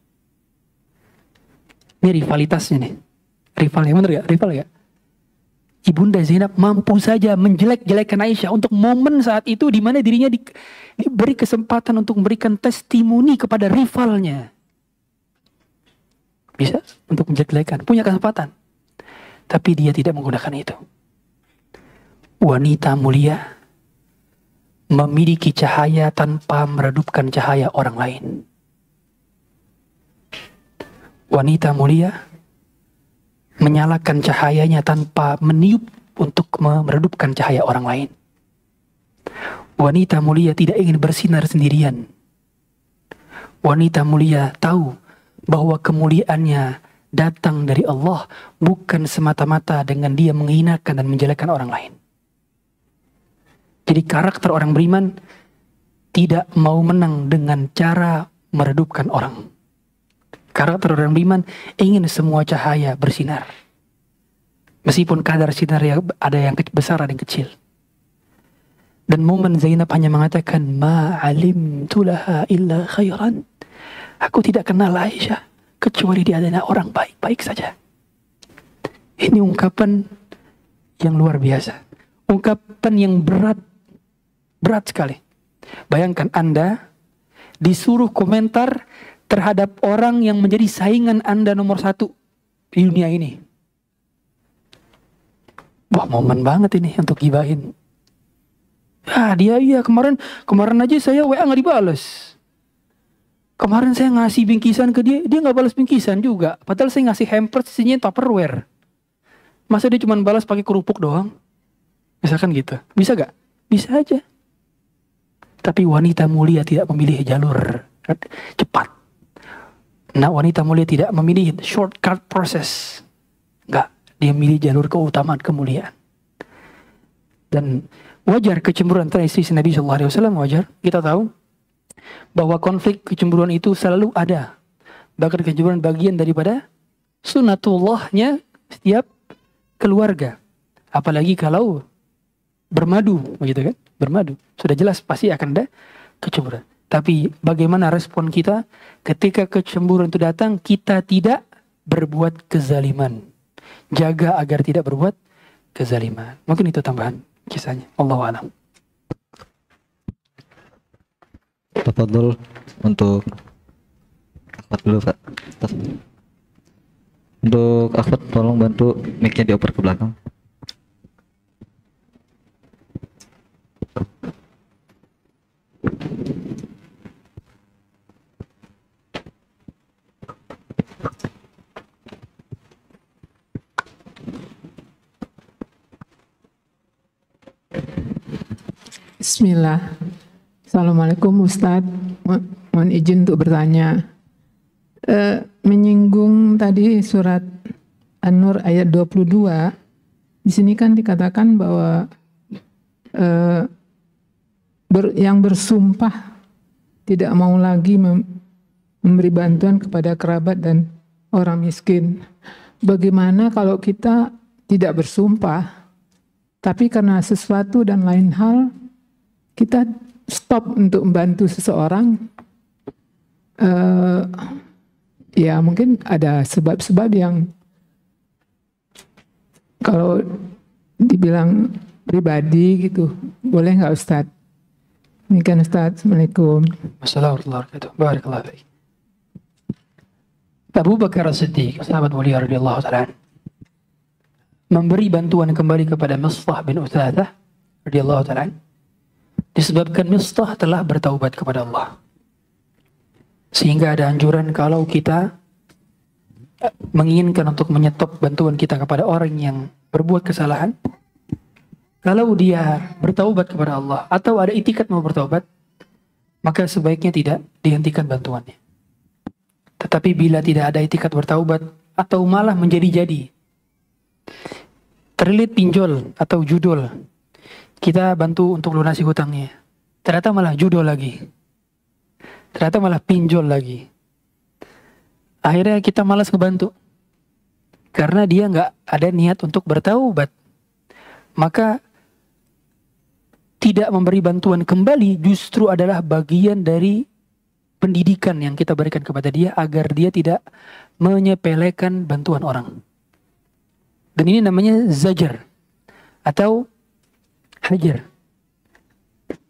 Ini rivalitasnya nih. Rivalnya bener gak? Rival gak? Ibunda Zainab mampu saja menjelek-jelekan Aisyah untuk momen saat itu di mana dirinya diberi kesempatan untuk memberikan testimoni kepada rivalnya. Bisa untuk menjelek-jelekan, punya kesempatan. Tapi dia tidak menggunakan itu. Wanita mulia memiliki cahaya tanpa meredupkan cahaya orang lain. Wanita mulia menyalakan cahayanya tanpa meniup untuk meredupkan cahaya orang lain. Wanita mulia tidak ingin bersinar sendirian. Wanita mulia tahu bahwa kemuliaannya datang dari Allah, bukan semata-mata dengan dia menghinakan dan menjelekkan orang lain. Jadi karakter orang beriman tidak mau menang dengan cara meredupkan orang. Karakter orang beriman ingin semua cahaya bersinar. Meskipun kadar sinar ada yang besar, ada yang kecil. Dan momen Zainab hanya mengatakan, ma alimtu laha illa khairan. Aku tidak kenal Aisyah kecuali dia adalah orang baik-baik saja. Ini ungkapan yang luar biasa. Ungkapan yang berat sekali. Bayangkan Anda disuruh komentar terhadap orang yang menjadi saingan Anda nomor 1 di dunia ini. Wah, momen banget ini untuk gibahin. Dia kemarin aja saya WA nggak dibales. Kemarin saya ngasih bingkisan ke dia nggak balas bingkisan juga. Padahal saya ngasih hampers isinya Tupperware. Masa dia cuma balas pakai kerupuk doang? Misalkan gitu. Bisa gak? Bisa aja. Tapi wanita mulia tidak memilih jalur cepat. Nah, wanita mulia tidak memilih shortcut proses. Enggak. Dia memilih jalur keutamaan kemuliaan. Dan wajar kecemburuan antara istri Nabi SAW, wajar. Kita tahu bahwa konflik kecemburuan itu selalu ada. Bahkan kecemburuan bagian daripada sunatullahnya setiap keluarga. Apalagi kalau bermadu, begitu kan? Bermadu. Sudah jelas pasti akan ada kecemburuan. Tapi bagaimana respon kita ketika kecemburuan itu datang, kita tidak berbuat kezaliman. Jaga agar tidak berbuat kezaliman. Mungkin itu tambahan kisahnya. Allahu a'lam. Tafadhol untuk akhwat dulu, Pak. Untuk akhwat tolong bantu mic-nya dioper ke belakang. Bismillah. Assalamualaikum Ustadz. Mohon izin untuk bertanya. Menyinggung tadi surat An-Nur ayat 22. Di sini kan dikatakan bahwa yang bersumpah tidak mau lagi memberi bantuan kepada kerabat dan orang miskin. Bagaimana kalau kita tidak bersumpah, tapi karena sesuatu dan lain hal kita stop untuk membantu seseorang? Ya mungkin ada sebab-sebab yang kalau dibilang pribadi gitu, boleh nggak Ustadz? Demikian Ustadz. Assalamualaikum. Wassalamualaikum warahmatullahi wabarakatuh. Barakallahu fiik. Abu Bakar As-Siddiq, sahabat mulia radhiyallahu ta'ala, memberi bantuan kembali kepada Mistah bin Utsatsah radhiyallahu ta'ala disebabkan Mistah telah bertaubat kepada Allah. Sehingga ada anjuran kalau kita menginginkan untuk menyetop bantuan kita kepada orang yang berbuat kesalahan, kalau dia bertaubat kepada Allah atau ada itikat mau bertaubat, maka sebaiknya tidak dihentikan bantuannya. Tetapi bila tidak ada itikat bertaubat atau malah menjadi-jadi, terlilit pinjol atau judul, kita bantu untuk lunasi hutangnya, ternyata malah judul lagi, ternyata malah pinjol lagi, akhirnya kita malas ngebantu karena dia nggak ada niat untuk bertaubat. Maka tidak memberi bantuan kembali justru adalah bagian dari pendidikan yang kita berikan kepada dia agar dia tidak menyepelekan bantuan orang. Dan ini namanya zajar atau hajar.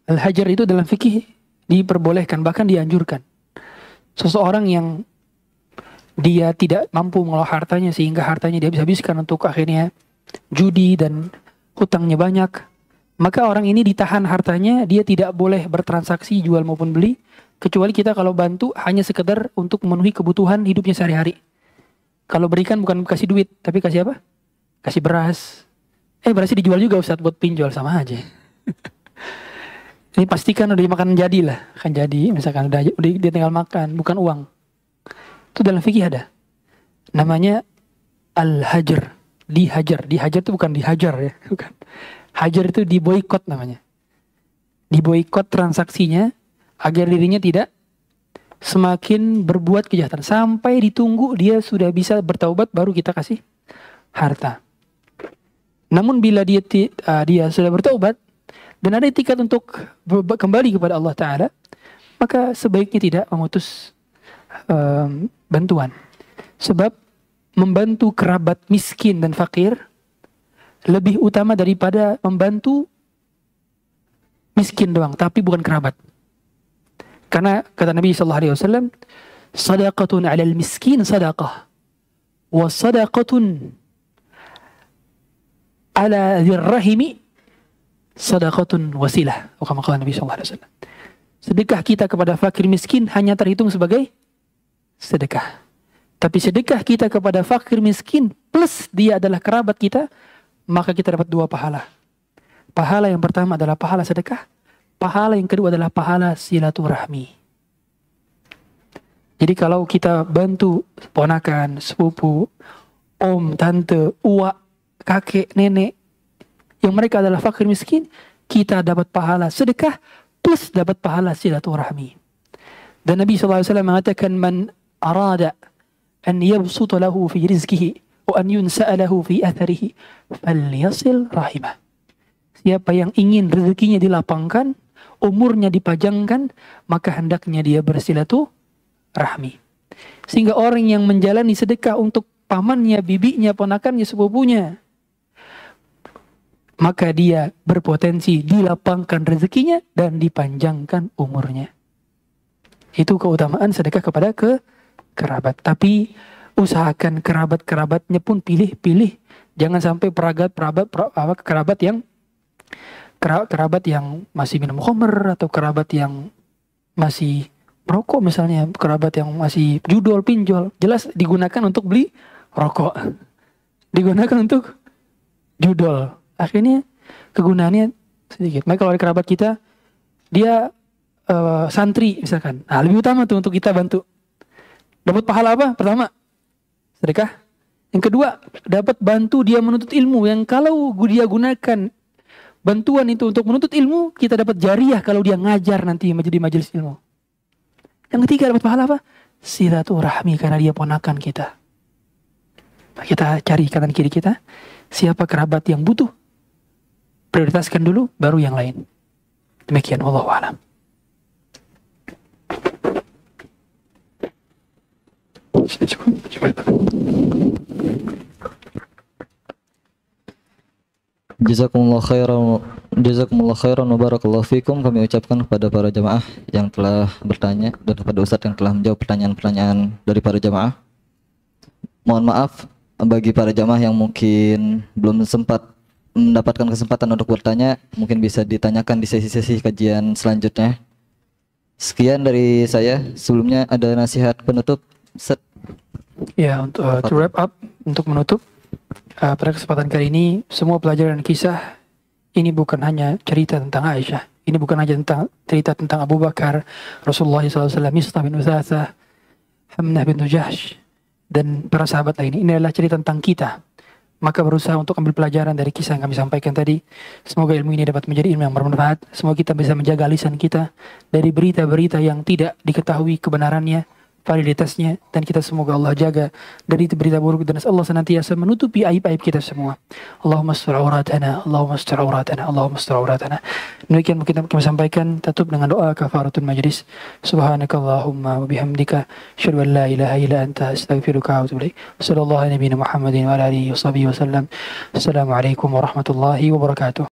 Al-hajar itu dalam fikih diperbolehkan, bahkan dianjurkan. Seseorang yang dia tidak mampu mengelola hartanya sehingga hartanya dia habiskan untuk akhirnya judi dan hutangnya banyak, maka orang ini ditahan hartanya, dia tidak boleh bertransaksi jual maupun beli, kecuali kita kalau bantu hanya sekedar untuk memenuhi kebutuhan hidupnya sehari-hari. Kalau berikan bukan kasih duit, tapi kasih apa? Kasih beras. Berasnya dijual juga Ustadz buat pinjol, sama aja. Ini pastikan udah dimakan jadi lah, kan jadi. Misalkan udah dia tinggal makan, bukan uang. Itu dalam fikih ada. Namanya al-hajar, dihajar. Dihajar itu bukan dihajar ya, bukan. Hajar itu diboikot namanya. Diboikot transaksinya agar dirinya tidak semakin berbuat kejahatan sampai ditunggu dia sudah bisa bertaubat baru kita kasih harta. Namun bila dia sudah bertaubat dan ada itikat untuk kembali kepada Allah Ta'ala, maka sebaiknya tidak memutus bantuan. Sebab membantu kerabat miskin dan fakir lebih utama daripada membantu miskin doang, tapi bukan kerabat. Karena kata Nabi SAW, sadaqatun alal miskin sadaqah, wa sadaqatun ala dzirrahimi sadaqatun wasilah. Kama qala Nabi SAW. Sedekah kita kepada fakir miskin hanya terhitung sebagai sedekah. Tapi sedekah kita kepada fakir miskin plus dia adalah kerabat kita, maka kita dapat 2 pahala. Pahala yang pertama adalah pahala sedekah. Pahala yang kedua adalah pahala silaturahmi. Jadi kalau kita bantu ponakan, sepupu, om, tante, uak, kakek, nenek yang mereka adalah fakir miskin, kita dapat pahala sedekah plus dapat pahala silaturahmi. Dan Nabi SAW mengatakan, man arada an yabsuta lahu fi rizkihi wa an yunsa'a lahu fi atharihi falyasil rahimah. Siapa yang ingin rezekinya dilapangkan, umurnya dipajangkan, maka hendaknya dia bersilaturahmi. Sehingga orang yang menjalani sedekah untuk pamannya, bibinya, ponakannya, sepupunya, maka dia berpotensi dilapangkan rezekinya dan dipanjangkan umurnya. Itu keutamaan sedekah kepada kerabat. Tapi usahakan kerabat-kerabatnya pun pilih-pilih. Jangan sampai kerabat yang masih minum khamr, atau kerabat yang masih merokok misalnya, kerabat yang masih judol, pinjol. Jelas digunakan untuk beli rokok. Digunakan untuk judol. Akhirnya kegunaannya sedikit. Maka kalau ada kerabat kita, dia santri misalkan, nah lebih utama tuh untuk kita bantu. Dapat pahala apa? Pertama, sedekah. Yang kedua, dapat bantu dia menuntut ilmu, yang kalau dia gunakan bantuan itu untuk menuntut ilmu, kita dapat jariah kalau dia ngajar nanti menjadi majelis ilmu. Yang ketiga, dapat pahala apa? Silaturahmi, karena dia ponakan kita. Nah, kita cari kanan kiri kita, siapa kerabat yang butuh, prioritaskan dulu, baru yang lain. Demikian, wallahu a'lam. Jazakumullah khairan wa barakallahu fikum. Kami ucapkan kepada para jamaah yang telah bertanya dan kepada Ustadz yang telah menjawab pertanyaan-pertanyaan dari para jamaah. Mohon maaf bagi para jamaah yang mungkin belum sempat mendapatkan kesempatan untuk bertanya, mungkin bisa ditanyakan di sesi-sesi kajian selanjutnya. Sekian dari saya. Sebelumnya ada nasihat penutup, Ustadz. Ya, untuk to wrap up, untuk menutup pada kesempatan kali ini, semua pelajaran kisah ini bukan hanya cerita tentang Aisyah, ini bukan hanya tentang cerita tentang Abu Bakar, Rasulullah SAW, Mistah bin Uthathah, Hamnah bin Jahsh, dan para sahabat lain. Ini adalah cerita tentang kita. Maka berusaha untuk ambil pelajaran dari kisah yang kami sampaikan tadi. Semoga ilmu ini dapat menjadi ilmu yang bermanfaat. Semoga kita bisa menjaga lisan kita dari berita-berita yang tidak diketahui kebenarannya, validitasnya, dan kita semoga Allah jaga dari berita buruk, dan Allah senantiasa menutupi aib-aib kita semua. Allahumma astur auratana, Allahumma astur auratana, Allahumma astur auratana. Demikian kita kami sampaikan, tutup dengan doa kafaratul majlis. Subhanakallahumma wa bihamdika, asyhadu an la ilaha illa anta, astaghfiruka wa atubu ilaik. Sallallahu alaihi Muhammadin wa ala alihi wa sahbihi wasallam. Assalamualaikum warahmatullahi wabarakatuh.